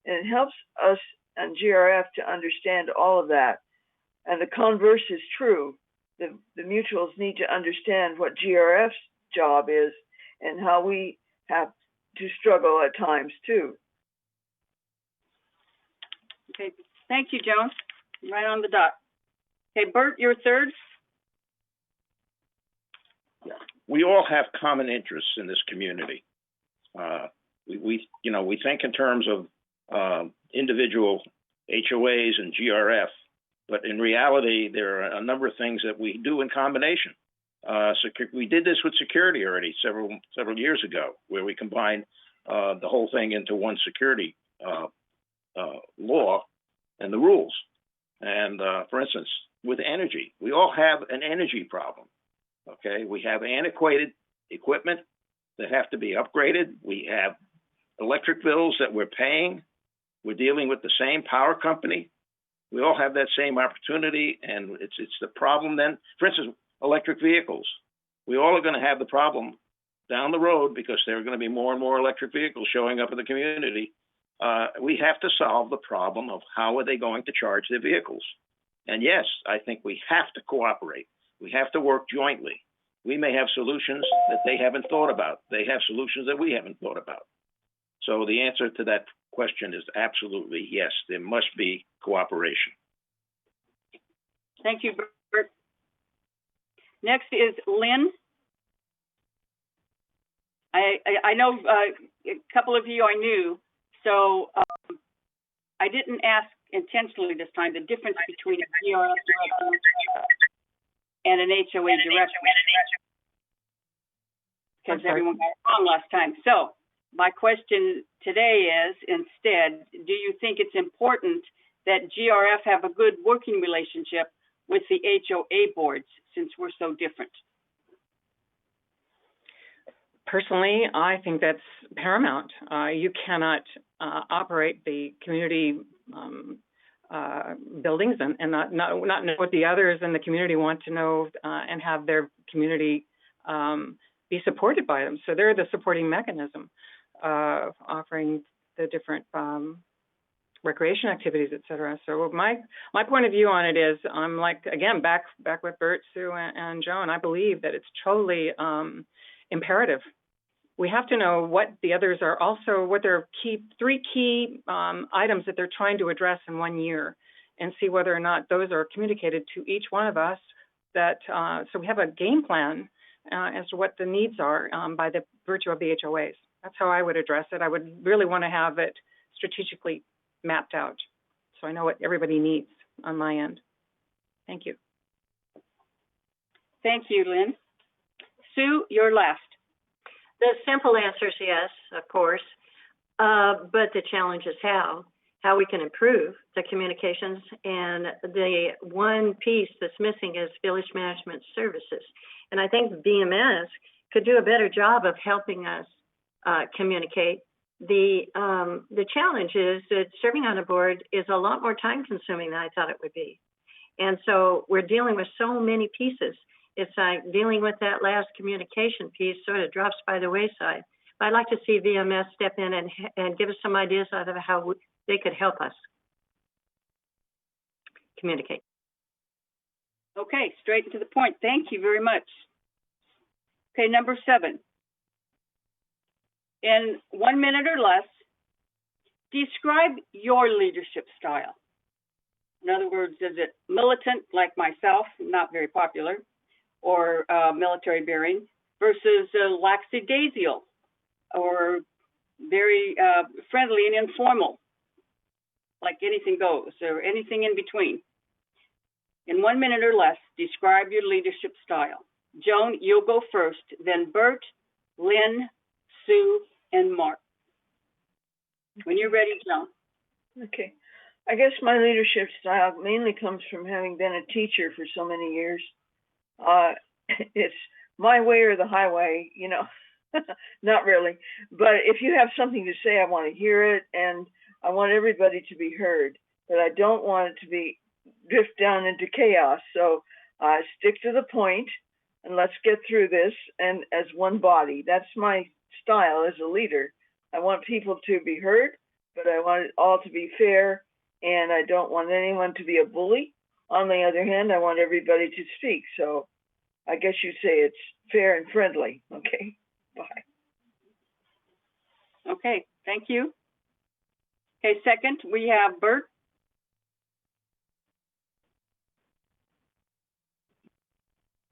and it helps us and GRF to understand all of that. And the converse is true. The mutuals need to understand what GRF's job is and how we have to struggle at times too. Okay, thank you, Joan. Right on the dot. Okay, Bert, you're third. We all have common interests in this community. We think in terms of individual HOAs and GRF, but in reality, there are a number of things that we do in combination. We did this with security already several years ago, where we combined the whole thing into one security law and the rules. And for instance, with energy, we all have an energy problem. Okay, we have antiquated equipment that have to be upgraded. We have electric bills that we're paying. We're dealing with the same power company. We all have that same opportunity, and it's the problem then. For instance, electric vehicles. We all are going to have the problem down the road because there are going to be more and more electric vehicles showing up in the community. We have to solve the problem of how are they going to charge their vehicles. And yes, I think we have to cooperate. We have to work jointly. We may have solutions that they haven't thought about. They have solutions that we haven't thought about. So the answer to that question is absolutely yes. There must be cooperation. Thank you, Bert. Next is Lynn. I know a couple of you I knew, so I didn't ask intentionally this time the difference between a GRF and an HOA director. Because everyone got it wrong last time. So my question today is, instead, do you think it's important that GRF have a good working relationship with the HOA boards, since we're so different? Personally, I think that's paramount. You cannot operate the community buildings and not know what the others in the community want to know and have their community be supported by them. So they're the supporting mechanism, offering the different recreation activities, et cetera. So my point of view on it is, I'm like, again, back with Bert, Sue, and Joan. I believe that it's totally imperative. We have to know what the others are, also what their three key items that they're trying to address in 1 year, and see whether or not those are communicated to each one of us. That so we have a game plan as to what the needs are by the virtue of the HOAs. That's how I would address it. I would really want to have it strategically mapped out, so I know what everybody needs on my end. Thank you. Thank you, Lynn. Sue, you're last. The simple answer is yes, of course, but the challenge is how we can improve the communications, and the one piece that's missing is village management services. And I think VMS could do a better job of helping us communicate. The challenge is that serving on a board is a lot more time consuming than I thought it would be. And so we're dealing with so many pieces. It's like dealing with that last communication piece sort of drops by the wayside. I'd like to see VMS step in and give us some ideas out of how they could help us communicate. Okay, straight and to the point. Thank you very much. Okay, number 7. In 1 minute or less, describe your leadership style. In other words, is it militant like myself, not very popular, or military bearing, versus lackadaisical, or very friendly and informal, like anything goes, or anything in between? In 1 minute or less, describe your leadership style. Joan, you'll go first, then Bert, Lynn, Sue, and Mark. When you're ready, Joan. Okay. I guess my leadership style mainly comes from having been a teacher for so many years. It's my way or the highway, you know. Not really. But if you have something to say, I want to hear it, and I want everybody to be heard. But I don't want it to be drift down into chaos. So stick to the point, and let's get through this, and as one body. That's my style as a leader. I want people to be heard, but I want it all to be fair, and I don't want anyone to be a bully. On the other hand, I want everybody to speak. So I guess you'd say it's fair and friendly. Okay, bye. Okay, thank you. Okay, second, we have Bert.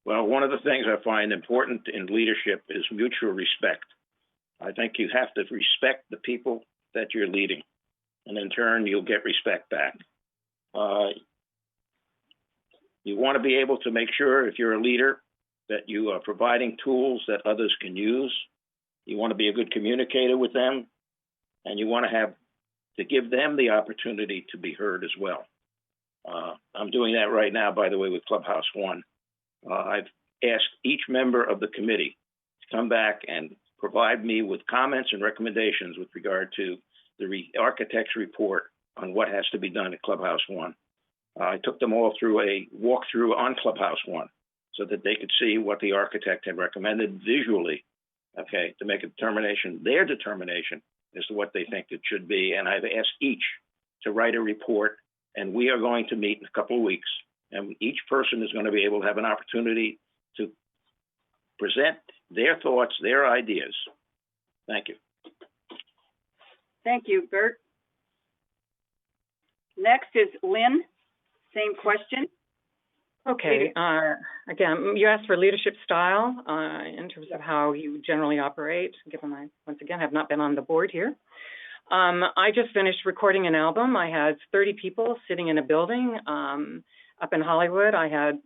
Well, one of the things I find important in leadership is mutual respect. I think you have to respect the people that you're leading, and in turn, you'll get respect back. You want to be able to make sure, if you're a leader, that you are providing tools that others can use. You want to be a good communicator with them, and you want to give them the opportunity to be heard as well. I'm doing that right now, by the way, with Clubhouse One. I've asked each member of the committee to come back and provide me with comments and recommendations with regard to the architect's report on what has to be done at Clubhouse One. I took them all through a walkthrough on Clubhouse One so that they could see what the architect had recommended visually, okay, to make a determination, their determination as to what they think it should be. And I've asked each to write a report, and we are going to meet in a couple of weeks, and each person is going to be able to have an opportunity to present their thoughts, their ideas. Thank you. Thank you, Bert. Next is Lynn. Same question. Okay. Again, you asked for leadership style in terms of how you generally operate, given I, once again, have not been on the board here. I just finished recording an album. I had 30 people sitting in a building up in Hollywood. I had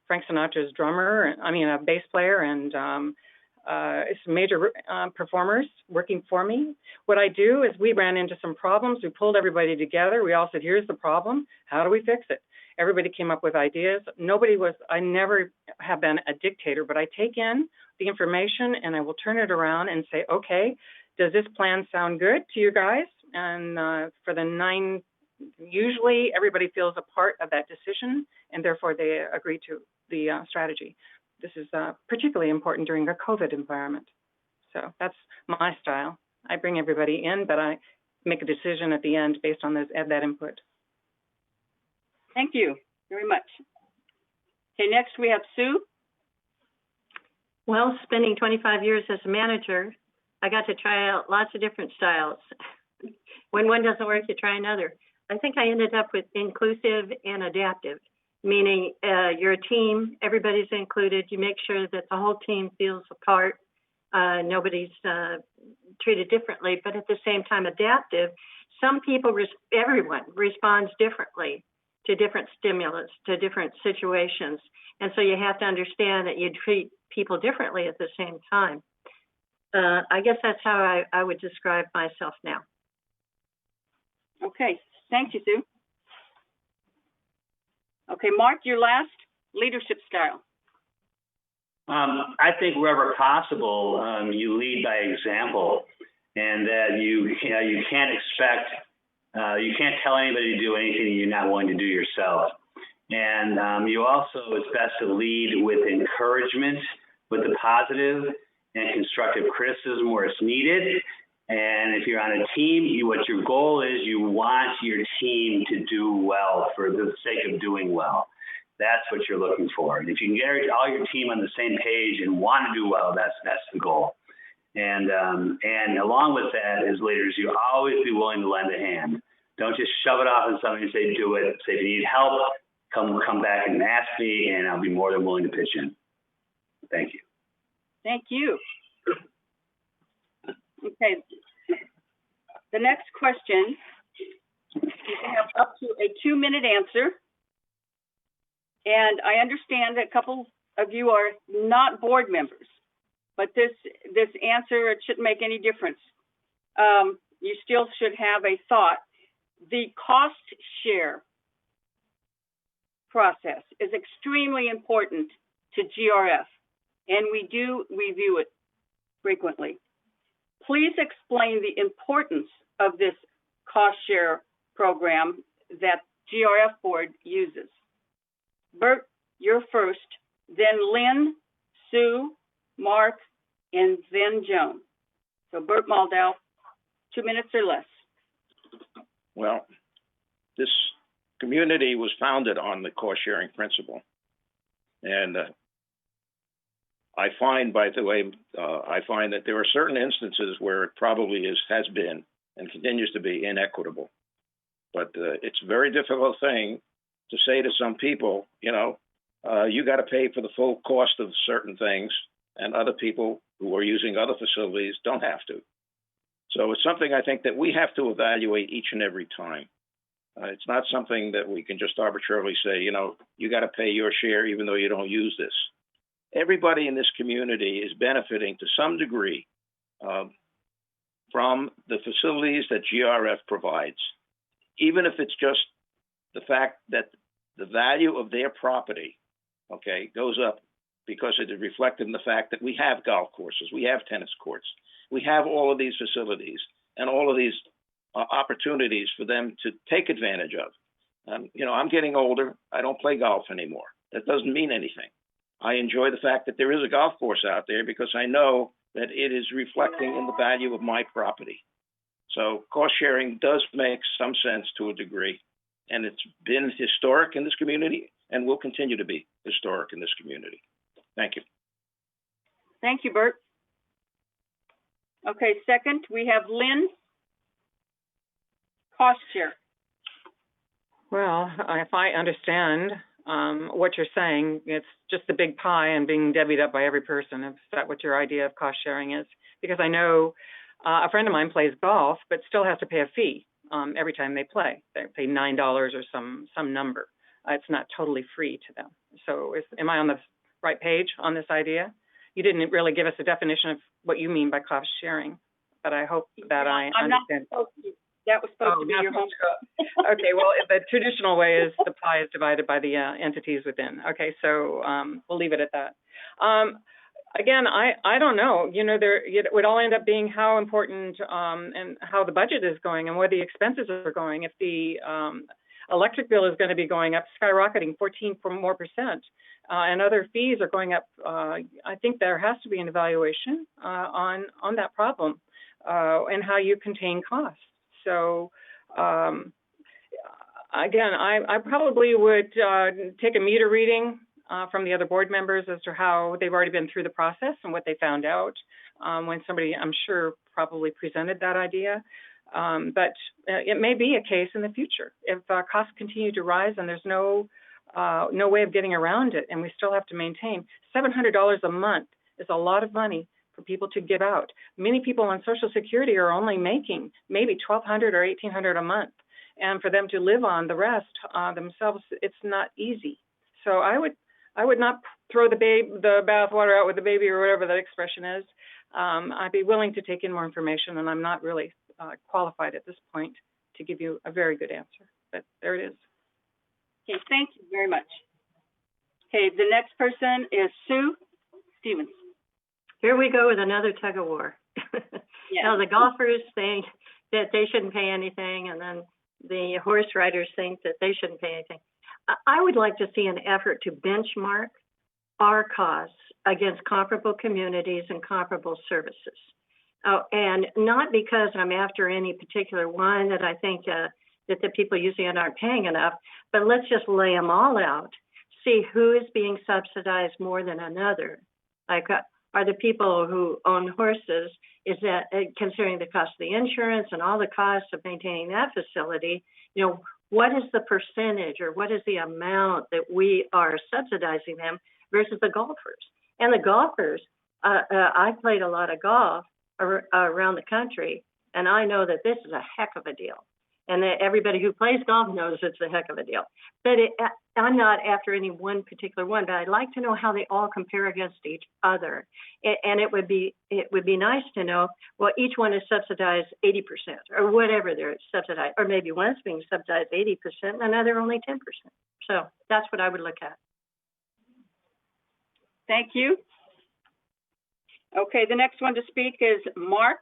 Frank Sinatra's drummer, a bass player, and some major performers working for me. What I do is we ran into some problems. We pulled everybody together. We all said, here's the problem. How do we fix it? Everybody came up with ideas. I never have been a dictator, but I take in the information and I will turn it around and say, okay, does this plan sound good to you guys? And for the 9, usually everybody feels a part of that decision and therefore they agree to the strategy. This is particularly important during a COVID environment. So that's my style. I bring everybody in, but I make a decision at the end based on that input. Thank you very much. Okay, next we have Sue. Well, spending 25 years as a manager, I got to try out lots of different styles. When one doesn't work, you try another. I think I ended up with inclusive and adaptive, meaning you're a team, everybody's included. You make sure that the whole team feels a part. Nobody's treated differently, but at the same time, adaptive. Some people, everyone responds differently to different stimulus, to different situations. And so you have to understand that you treat people differently at the same time. I guess that's how I would describe myself now. Okay, thank you, Sue. Okay, Mark, your last leadership style. I think wherever possible, you lead by example, and that you can't expect, you can't tell anybody to do anything you're not willing to do yourself. And you also, it's best to lead with encouragement, with the positive and constructive criticism where it's needed. And if you're on a team, what your goal is, you want your team to do well for the sake of doing well. That's what you're looking for. And if you can get all your team on the same page and want to do well, that's the goal. And along with that, as leaders, you always be willing to lend a hand. Don't just shove it off on somebody and say, do it. Say, if you need help, come back and ask me, and I'll be more than willing to pitch in. Thank you. Thank you. Okay. The next question, you can have up to a 2-minute answer. And I understand that a couple of you are not board members, but this answer, it shouldn't make any difference. You still should have a thought. The cost share process is extremely important to GRF, and we do review it frequently. Please explain the importance of this cost share program that GRF board uses. Bert, you're first, then Lynn, Sue, Mark, and then Joan. So Bert Maldell, 2 minutes or less. Well, this community was founded on the cost sharing principle. And I find, by the way, that there are certain instances where it probably has been and continues to be inequitable. But it's a very difficult thing to say to some people, you got to pay for the full cost of certain things, and other people who are using other facilities don't have to. So it's something I think that we have to evaluate each and every time. It's not something that we can just arbitrarily say, you got to pay your share even though you don't use this. Everybody in this community is benefiting to some degree from the facilities that GRF provides, even if it's just the fact that the value of their property, goes up because it is reflected in the fact that we have golf courses, we have tennis courts, we have all of these facilities and all of these opportunities for them to take advantage of. I'm getting older. I don't play golf anymore. That doesn't mean anything. I enjoy the fact that there is a golf course out there because I know that it is reflecting in the value of my property. So cost sharing does make some sense to a degree, and it's been historic in this community and will continue to be historic in this community. Thank you. Thank you, Bert. Okay, second, we have Lynn. Cost share. Well, if I understand what you're saying, it's just the big pie and being divvied up by every person. Is that what your idea of cost sharing is? Because I know a friend of mine plays golf, but still has to pay a fee every time they play. They pay $9 or some number. It's not totally free to them. So am I on the right page on this idea? You didn't really give us a definition of what you mean by cost sharing, but I hope that I understand. That was supposed to be your home. Okay, well, the traditional way is the pie is divided by the entities within. Okay, so we'll leave it at that. Again, I don't know. It would all end up being how important and how the budget is going and where the expenses are going. If the electric bill is going to be going up, skyrocketing 14% more, and other fees are going up, I think there has to be an evaluation on that problem and how you contain costs. So again, I probably would take a meter reading from the other board members as to how they've already been through the process and what they found out when somebody, I'm sure, probably presented that idea. But it may be a case in the future if costs continue to rise and there's no way of getting around it, and we still have to maintain. $700 a month is a lot of money for people to give out. Many people on Social Security are only making maybe $1,200 or $1,800 a month, and for them to live on the rest themselves, it's not easy. So I would not throw the bathwater out with the baby, or whatever that expression is. I'd be willing to take in more information, and I'm not really qualified at this point to give you a very good answer, but there it is. Okay, thank you very much. Okay, the next person is Sue Stevens. Here we go with another tug of war. Yeah. Now, the golfers think that they shouldn't pay anything, and then the horse riders think that they shouldn't pay anything. I would like to see an effort to benchmark our costs against comparable communities and comparable services. And not because I'm after any particular one that I think that the people using it aren't paying enough, but let's just lay them all out, see who is being subsidized more than another. Like, are the people who own horses, is that considering the cost of the insurance and all the costs of maintaining that facility, what is the percentage or what is the amount that we are subsidizing them versus the golfers? And the golfers, I played a lot of golf around the country, and I know that this is a heck of a deal. And that everybody who plays golf knows it's a heck of a deal. But I'm not after any one particular one, but I'd like to know how they all compare against each other. And it would be nice to know, well, each one is subsidized 80% or whatever they're subsidized, or maybe one's being subsidized 80% and another only 10%. So that's what I would look at. Thank you. Okay, the next one to speak is Mark.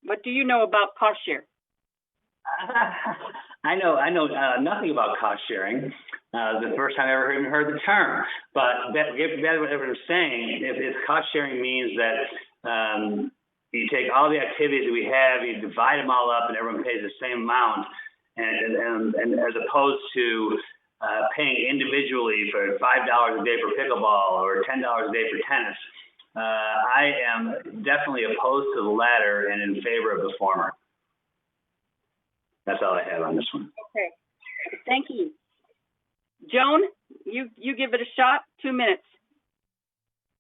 What do you know about cost share? I know nothing about cost sharing. The first time I ever even heard the term. But that whatever I'm saying, if cost sharing means that you take all the activities that we have, you divide them all up, and everyone pays the same amount, and as opposed to paying individually for $5 a day for pickleball or $10 a day for tennis, I am definitely opposed to the latter and in favor of the former. That's all I have on this one. Okay, thank you. Joan, you give it a shot, 2 minutes.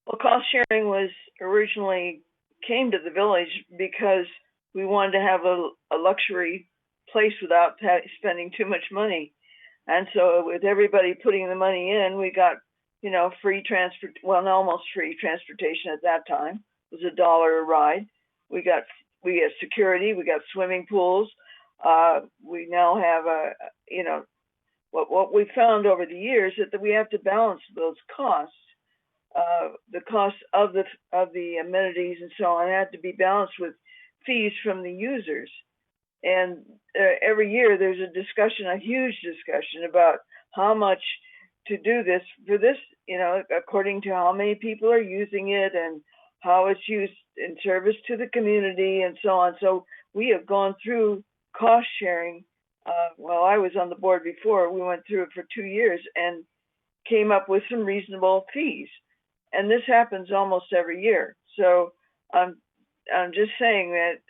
Well, cost sharing was originally came to the village because we wanted to have a luxury place without spending too much money. And so with everybody putting the money in, we got, free transport, well, almost free transportation at that time. It was $1 a ride. We got security, we got swimming pools. We now have what we found over the years is that we have to balance those costs. The cost of the amenities and so on had to be balanced with fees from the users. And every year there's a huge discussion about how much to do this for this, according to how many people are using it and how it's used in service to the community and so on. So we have gone through cost sharing. Well, I was on the board before. We went through it for 2 years and came up with some reasonable fees. And this happens almost every year. So I'm just saying that,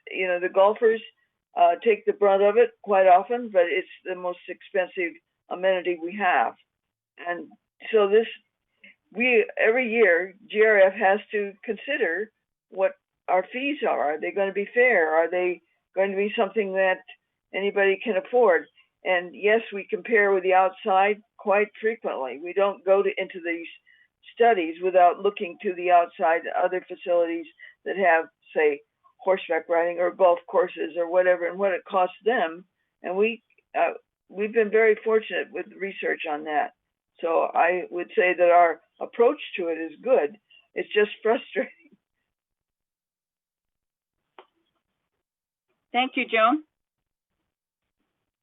the golfers take the brunt of it quite often, but it's the most expensive amenity we have. And so every year, GRF has to consider what our fees are. Are they going to be fair? Are they going to be something that anybody can afford? And yes, we compare with the outside quite frequently. We don't go into these studies without looking to the outside, other facilities that have, say, horseback riding or golf courses or whatever, and what it costs them. And we've been very fortunate with research on that. So I would say that our approach to it is good. It's just frustrating. Thank you, Joan.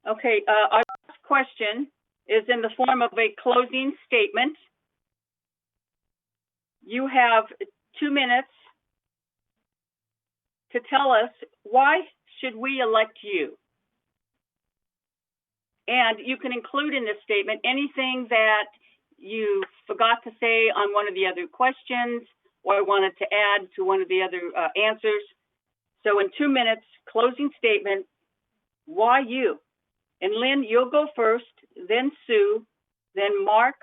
Okay, our last question is in the form of a closing statement. You have 2 minutes to tell us why should we elect you? And you can include in this statement anything that you forgot to say on one of the other questions or wanted to add to one of the other answers. So in 2 minutes, closing statement, why you? And Lynn, you'll go first, then Sue, then Mark,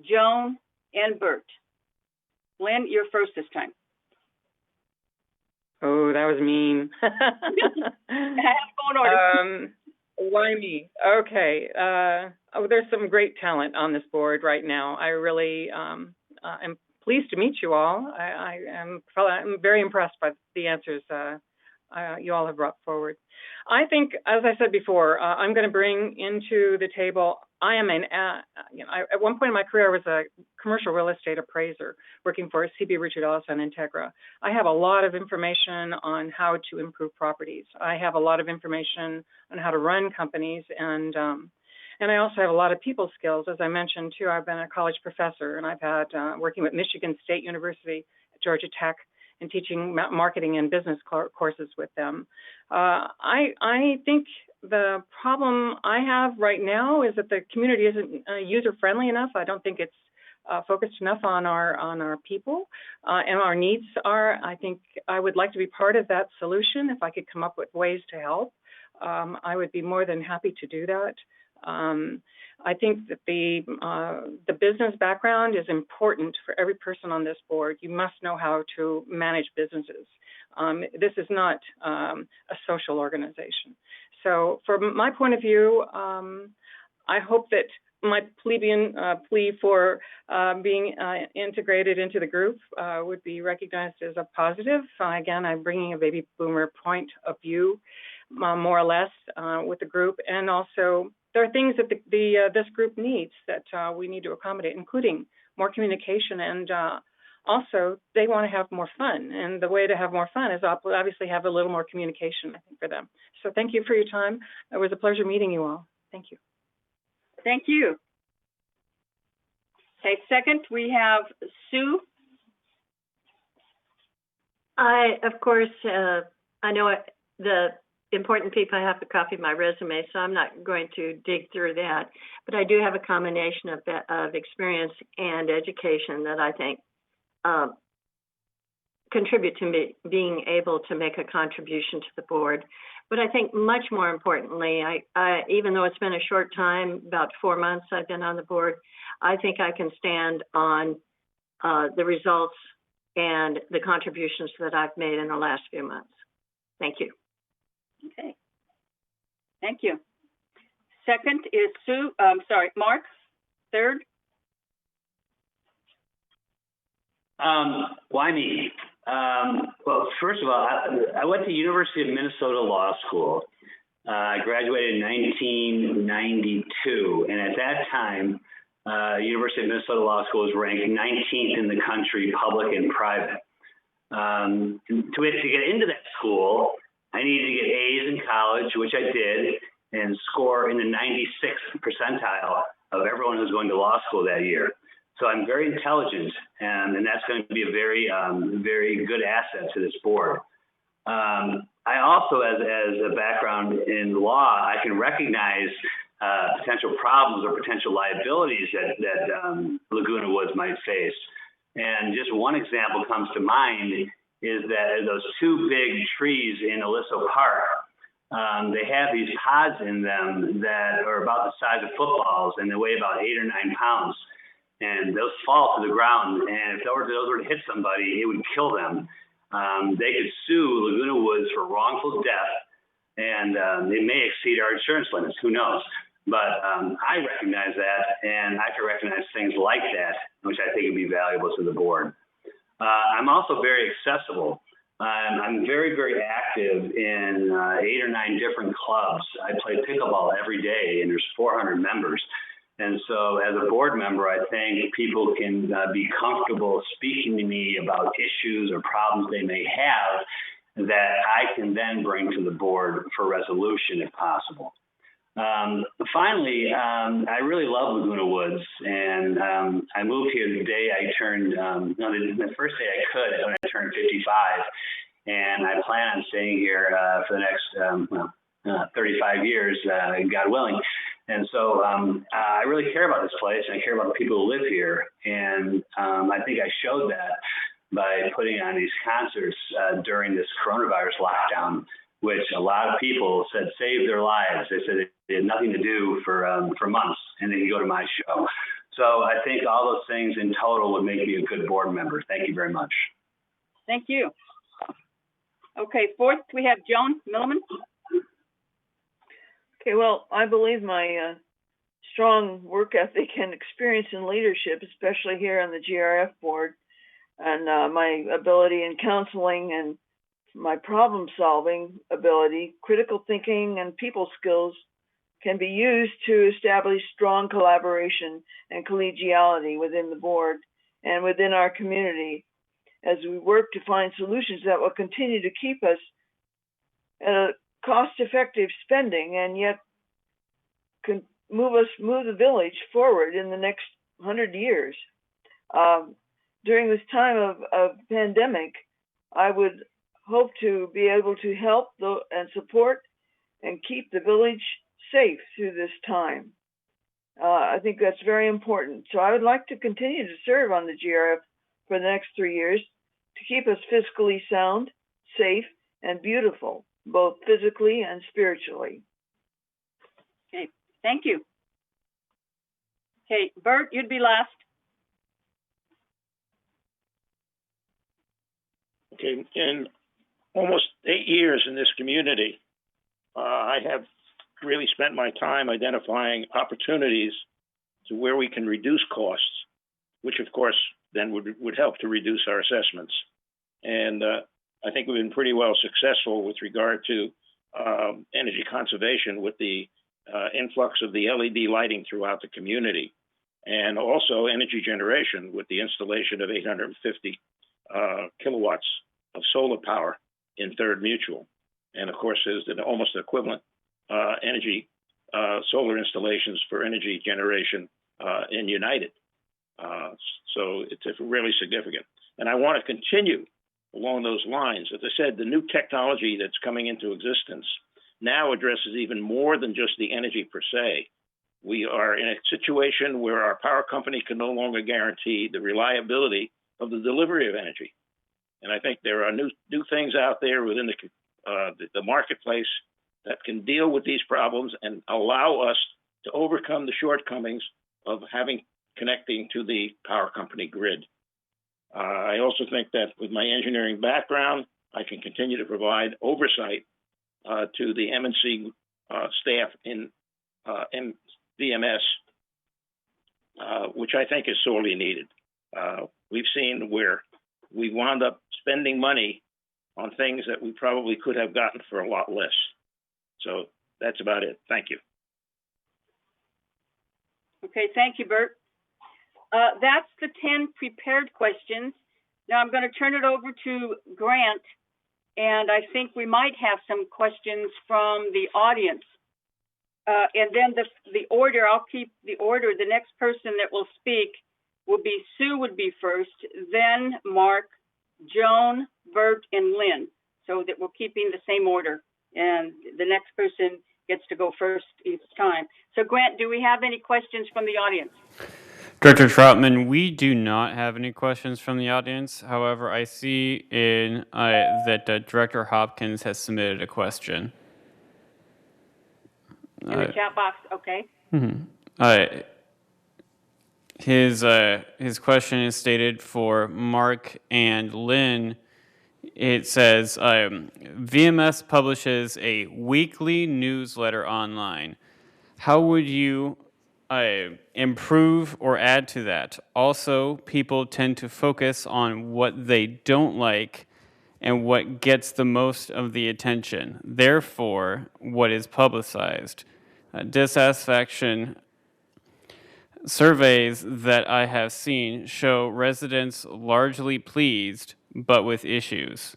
Joan, and Bert. Lynn, you're first this time. Oh, that was mean. Phone order. Why me? Okay. There's some great talent on this board right now. I really am pleased to meet you all. I'm very impressed by the answers you all have brought forward. I think, as I said before, I'm going to bring into the table. I am at one point in my career, I was a commercial real estate appraiser working for CB Richard Ellis and Integra. I have a lot of information on how to improve properties. I have a lot of information on how to run companies, and I also have a lot of people skills. As I mentioned too, I've been a college professor, and I've had working with Michigan State University, Georgia Tech, and teaching marketing and business courses with them. I think the problem I have right now is that the community isn't user-friendly enough. I don't think it's focused enough on our people and our needs are. I think I would like to be part of that solution. If I could come up with ways to help, I would be more than happy to do that. I think that the business background is important for every person on this board. You must know how to manage businesses. This is not a social organization. So from my point of view, I hope that my plebeian plea for being integrated into the group would be recognized as a positive. Again, I'm bringing a baby boomer point of view, more or less, with the group. And also, there are things that this group needs that we need to accommodate, including more communication, and also they want to have more fun. And the way to have more fun is obviously have a little more communication, I think, for them. So thank you for your time. It was a pleasure meeting you all. Thank you. Thank you. Okay, second, we have Sue. Of course, I know the important people have to copy my resume, so I'm not going to dig through that. But I do have a combination of experience and education that I think contribute to me being able to make a contribution to the board. But I think much more importantly, I even though it's been a short time, about 4 months I've been on the board, I think I can stand on the results and the contributions that I've made in the last few months. Thank you. Okay. Thank you. Second is Mark. Third. Why me? Well, first of all, I went to University of Minnesota Law School. I graduated in 1992, and at that time, University of Minnesota Law School was ranked 19th in the country, public and private. To get into that school, I needed to get A's in college, which I did, and score in the 96th percentile of everyone who's going to law school that year. So I'm very intelligent, and that's going to be a very, very good asset to this board. I also, as a background in law, I can recognize potential problems or potential liabilities that Laguna Woods might face. And just one example comes to mind is that those two big trees in Aliso Park, they have these pods in them that are about the size of footballs, and they weigh about 8 or 9 pounds. And those fall to the ground, and if those were to hit somebody, it would kill them. They could sue Laguna Woods for wrongful death, and it may exceed our insurance limits. Who knows? But I recognize that, and I can recognize things like that, which I think would be valuable to the board. I'm also very accessible. I'm very, very active in 8 or 9 different clubs. I play pickleball every day, and there's 400 members. And so as a board member, I think people can be comfortable speaking to me about issues or problems they may have that I can then bring to the board for resolution if possible. Finally, I really love Laguna Woods, and I moved here the day I turned, the first day I could when I turned 55, and I plan on staying here for the next 35 years, God willing. And so I really care about this place, and I care about the people who live here, and I think I showed that by putting on these concerts during this coronavirus lockdown, which a lot of people said saved their lives. They said they had nothing to do for months, and then you go to my show. So I think all those things in total would make me a good board member. Thank you very much. Thank you. Okay, fourth, we have Joan Millerman. Okay, well, I believe my strong work ethic and experience in leadership, especially here on the GRF board, and my ability in counseling and my problem-solving ability, critical thinking, and people skills can be used to establish strong collaboration and collegiality within the board and within our community as we work to find solutions that will continue to keep us at a cost-effective spending and yet can move the village forward in the next 100 years. During this time of pandemic, I would hope to be able to help and support and keep the village safe through this time. I think that's very important. So I would like to continue to serve on the GRF for the next 3 years to keep us fiscally sound, safe, and beautiful, both physically and spiritually. Okay, thank you. Okay, Bert, you'd be last. Okay, in almost 8 years in this community, I have really spent my time identifying opportunities to where we can reduce costs, which of course then would help to reduce our assessments. And I think we've been pretty well successful with regard to energy conservation with the influx of the LED lighting throughout the community, and also energy generation with the installation of 850 kilowatts of solar power in Third Mutual. And of course, there's an almost equivalent energy solar installations for energy generation in United. So it's really significant. And I want to continue along those lines. As I said, the new technology that's coming into existence now addresses even more than just the energy per se. We are in a situation where our power company can no longer guarantee the reliability of the delivery of energy. And I think there are new things out there within the marketplace that can deal with these problems and allow us to overcome the shortcomings of connecting to the power company grid. I also think that with my engineering background, I can continue to provide oversight to the M&C staff in VMS, which I think is sorely needed. We've seen where we wound up spending money on things that we probably could have gotten for a lot less. So that's about it. Thank you. Okay, thank you, Bert. That's the 10 prepared questions. Now I'm going to turn it over to Grant, and I think we might have some questions from the audience. And then the order, I'll keep the order. The next person that will speak will be Sue would be first, then Mark, Joan, Bert, and Lynn, so that we're keeping the same order. And the next person gets to go first each time. So Grant, do we have any questions from the audience? Director Troutman, we do not have any questions from the audience. However, I see that Director Hopkins has submitted a question. In the chat box, okay. His question is stated for Mark and Lynn. It says, VMS publishes a weekly newsletter online. How would you improve or add to that? Also, people tend to focus on what they don't like and what gets the most of the attention. Therefore, what is publicized. Dissatisfaction surveys that I have seen show residents largely pleased, but with issues.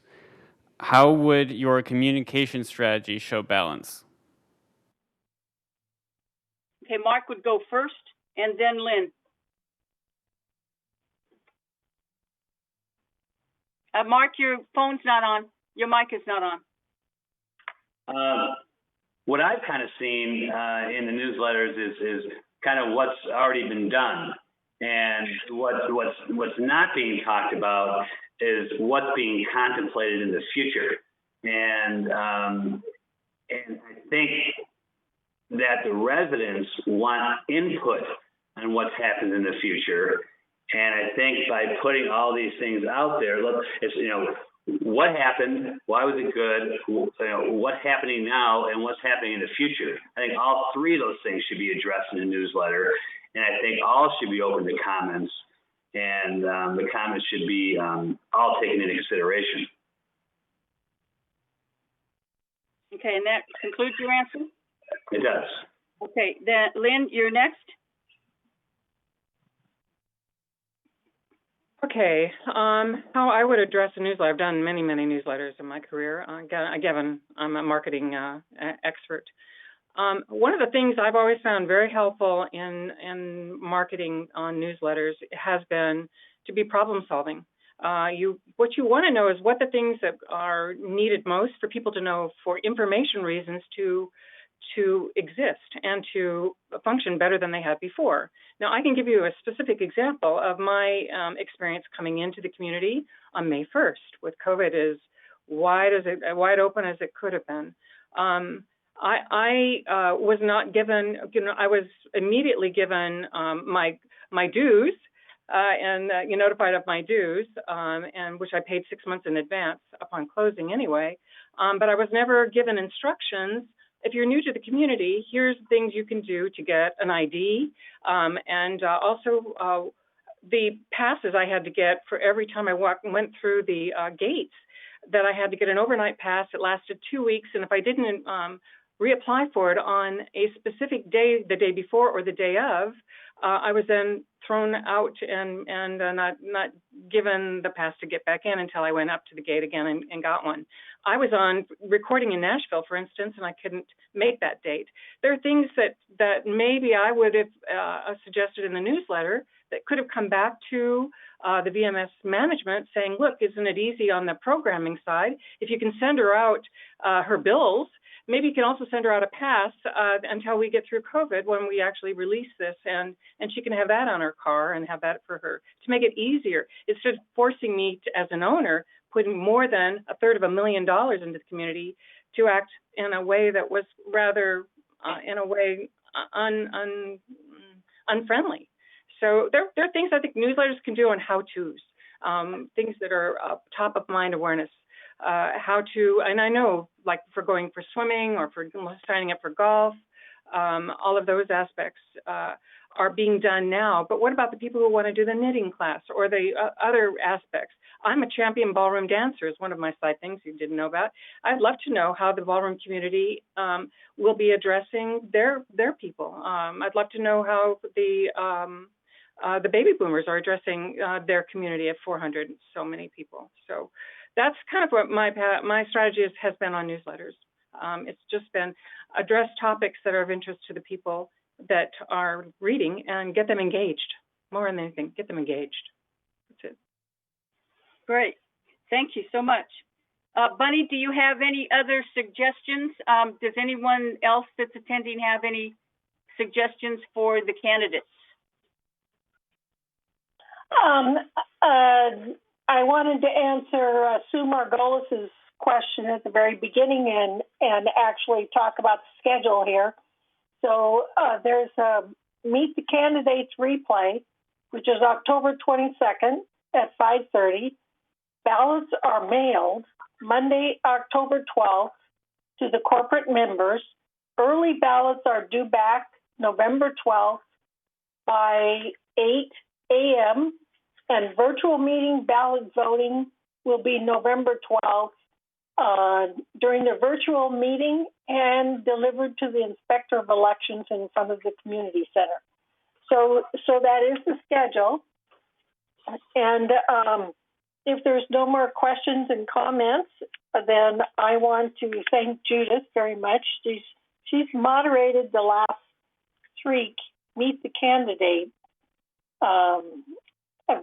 How would your communication strategy show balance? Okay, Mark would go first, and then Lynn. Mark, your phone's not on. Your mic is not on. What I've kind of seen in the newsletters is kind of what's already been done, and what's not being talked about is what's being contemplated in the future. And I think that the residents want input on what's happened in the future. And I think by putting all these things out there, look, it's, what happened, why was it good, what's happening now, and what's happening in the future. I think all three of those things should be addressed in the newsletter. And I think all should be open to comments. And the comments should be all taken into consideration. Okay, and that concludes your answer? It does. Okay, then Lynn, you're next. Okay, how I would address a newsletter. I've done many newsletters in my career. Again, I'm a marketing expert. One of the things I've always found very helpful in marketing on newsletters has been to be problem solving. What you want to know is what the things that are needed most for people to know for information reasons to exist and to function better than they had before. Now, I can give you a specific example of my experience coming into the community on May 1st with COVID as wide open as it could have been. I was not given, I was immediately given my dues and notified of my dues, and which I paid 6 months in advance upon closing anyway. But I was never given instructions. If you're new to the community, here's things you can do to get an ID, and also the passes I had to get for every time I went through the gates, that I had to get an overnight pass. It lasted 2 weeks, and if I didn't reapply for it on a specific day, the day before or the day of, I was then thrown out and not given the pass to get back in until I went up to the gate again and got one. I was on recording in Nashville, for instance, and I couldn't make that date. There are things that maybe I would have suggested in the newsletter that could have come back to the VMS management saying, look, isn't it easy on the programming side? If you can send her out her bills, maybe you can also send her out a pass until we get through COVID when we actually release this, and she can have that on her car and have that for her to make it easier. Instead of forcing me to, as an owner, putting more than $250,000 into the community to act in a way that was rather, in a way, unfriendly. So there are things I think newsletters can do on how-tos, things that are top of mind awareness. How to, and I know, like for going for swimming or for signing up for golf, all of those aspects are being done now. But what about the people who want to do the knitting class or the other aspects? I'm a champion ballroom dancer is one of my side things you didn't know about. I'd love to know how the ballroom community will be addressing their people. I'd love to know how the baby boomers are addressing their community of 400 and so many people. So that's kind of what my strategy has been on newsletters. It's just been address topics that are of interest to the people that are reading and get them engaged. More than anything, get them engaged. That's it. Great. Thank you so much. Bunny, do you have any other suggestions? Does anyone else that's attending have any suggestions for the candidates? I wanted to answer Sue Margolis's question at the very beginning and actually talk about the schedule here. So there's a Meet the Candidates replay, which is October 22nd at 5:30. Ballots are mailed Monday, October 12th to the corporate members early ballots are due back November 12th by 8 a.m. and virtual meeting ballot voting will be November 12th during the virtual meeting and delivered to the Inspector of Elections in front of the community center. So that is the schedule. And if there's no more questions and comments, then I want to thank Judith very much. She's moderated the last 3 Meet the Candidate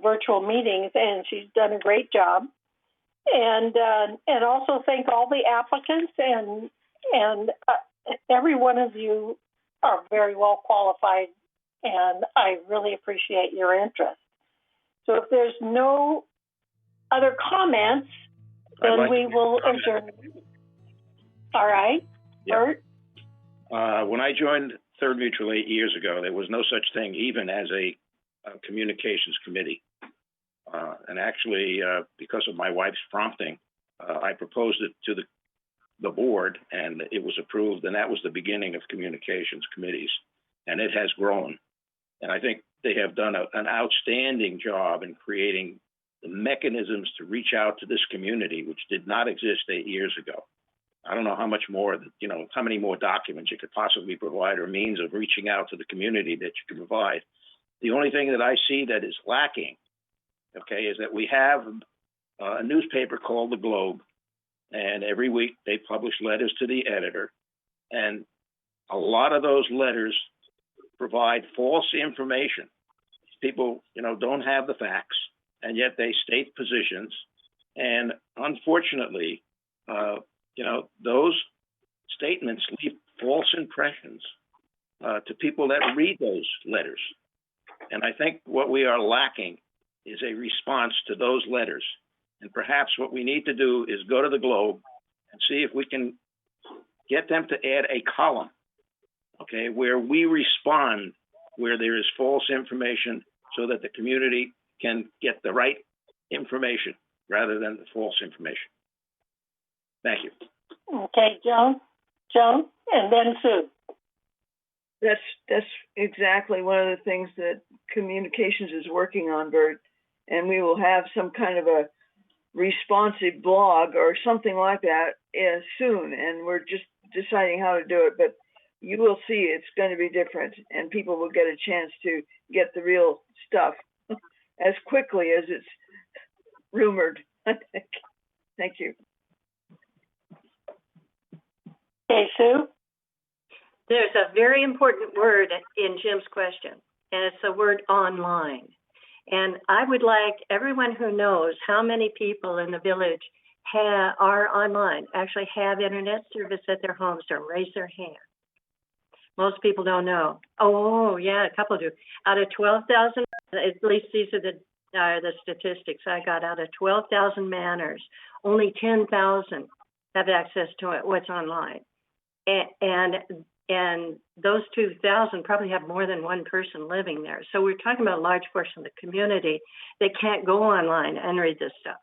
virtual meetings, and she's done a great job. And also thank all the applicants, and every one of you are very well qualified, and I really appreciate your interest. So if there's no other comments, then we will adjourn. All right, Bert? When I joined Third Mutual 8 years ago, there was no such thing even as a communications committee. And actually, because of my wife's prompting, I proposed it to the board, and it was approved, and that was the beginning of communications committees. And it has grown. And I think they have done an outstanding job in creating the mechanisms to reach out to this community, which did not exist 8 years ago. I don't know how much more, how many more documents you could possibly provide or means of reaching out to the community that you can provide. The only thing that I see that is lacking, okay, is that we have a newspaper called The Globe, and every week they publish letters to the editor, and a lot of those letters provide false information. People, don't have the facts, and yet they state positions, and unfortunately, those statements leave false impressions to people that read those letters. And I think what we are lacking is a response to those letters. And perhaps what we need to do is go to the Globe and see if we can get them to add a column, okay, where we respond where there is false information so that the community can get the right information rather than the false information. Thank you. Okay, Joan, and then Sue. That's exactly one of the things that communications is working on, Bert. And we will have some kind of a responsive blog or something like that soon. And we're just deciding how to do it. But you will see it's going to be different, and people will get a chance to get the real stuff as quickly as it's rumored. Thank you. Okay, Sue? There's a very important word in Jim's question, and it's the word online. And I would like everyone who knows how many people in the village are online, actually have internet service at their homes, to raise their hand. Most people don't know. Oh, yeah, a couple do. Out of 12,000, at least these are the statistics I got. Out of 12,000 manners, only 10,000 have access to it, what's online. And those 2,000 probably have more than one person living there. So we're talking about a large portion of the community that can't go online and read this stuff.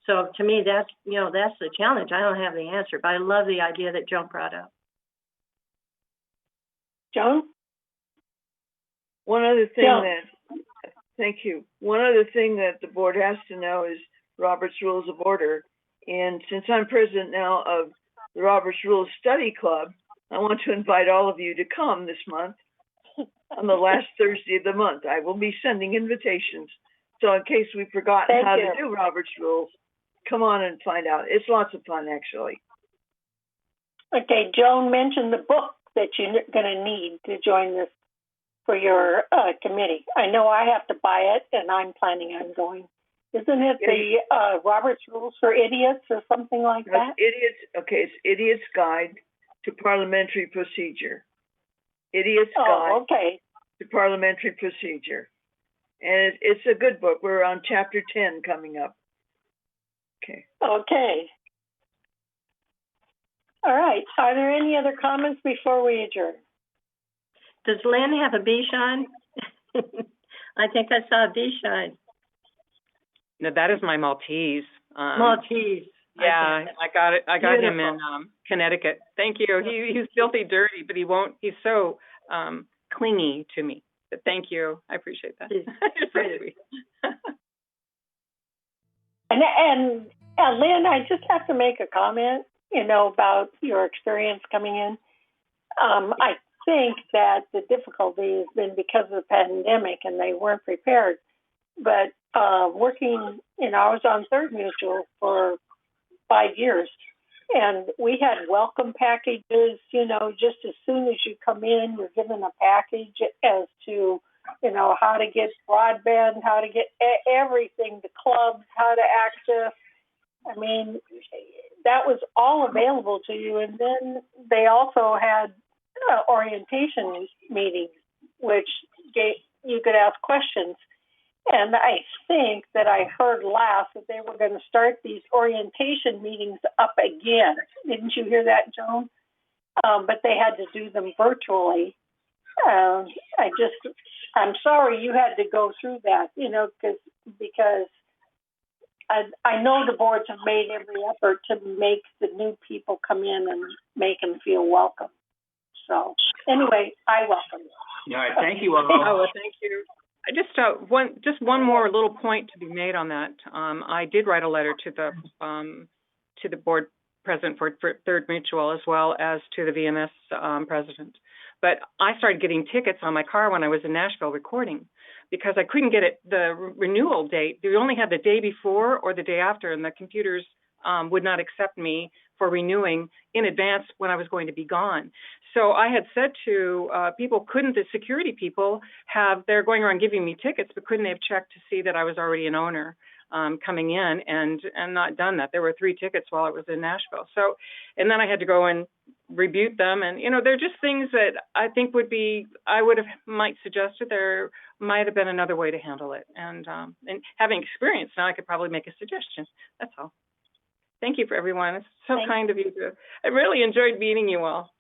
So to me, that's the challenge. I don't have the answer, but I love the idea that Joan brought up. Joan? One other thing thank you. One other thing that the board has to know is Robert's Rules of Order. And since I'm president now of the Robert's Rules Study Club, I want to invite all of you to come this month on the last Thursday of the month. I will be sending invitations. So in case we've forgotten how to do Robert's Rules, come on and find out. It's lots of fun, actually. Okay, Joan mentioned the book that you're going to need to join this for your committee. I know I have to buy it, and I'm planning on going. Isn't it the Robert's Rules for Idiots or something like that? It's Idiot's Guide to Parliamentary Procedure. Idiot's Guide to Parliamentary Procedure. And it's a good book. We're on chapter 10 coming up. Okay. Okay. All right. Are there any other comments before we adjourn? Does Lynn have a bee shine? I think I saw a bee shine. No, that is my Maltese. Maltese. Yeah, I got it. I got him Beautiful. in Connecticut. Thank you. He's filthy dirty, but he won't. He's so clingy to me. But thank you. I appreciate that. You're so sweet. And Lynn, I just have to make a comment, about your experience coming in. I think that the difficulty has been because of the pandemic and they weren't prepared. But working, I was on Third Mutual for 5 years, and we had welcome packages, just as soon as you come in, you're given a package as to, how to get broadband, how to get everything, the clubs, how to access. I mean, that was all available to you. And then they also had orientation meetings, which you could ask questions. And I think that I heard last that they were going to start these orientation meetings up again. Didn't you hear that, Joan? But they had to do them virtually. I'm sorry you had to go through that, because I know the boards have made every effort to make the new people come in and make them feel welcome. So anyway, I welcome you. All right, thank you all. Oh, well, thank you. I just one more little point to be made on that. I did write a letter to the board president for Third Mutual as well as to the VMS president. But I started getting tickets on my car when I was in Nashville recording because I couldn't get the renewal date. They only had the day before or the day after, and the computers would not accept me for renewing in advance when I was going to be gone. So I had said to people, couldn't the security people they're going around giving me tickets, but couldn't they have checked to see that I was already an owner coming in and not done that? There were 3 tickets while I was in Nashville. So, and then I had to go and rebuke them. And, they're just things that I think might suggest that there might have been another way to handle it. And having experience now, I could probably make a suggestion. That's all. Thank you for everyone. It's so kind of you. I really enjoyed meeting you all.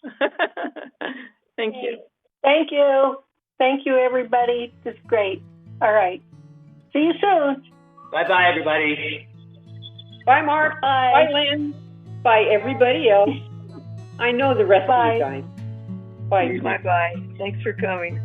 Thank you. Thank you. Thank you, everybody. This is great. All right. See you soon. Bye-bye, everybody. Bye, Mark. Bye. Bye, Lynn. Bye, everybody else. I know the rest of you guys. Bye. Bye-bye. Thanks for coming.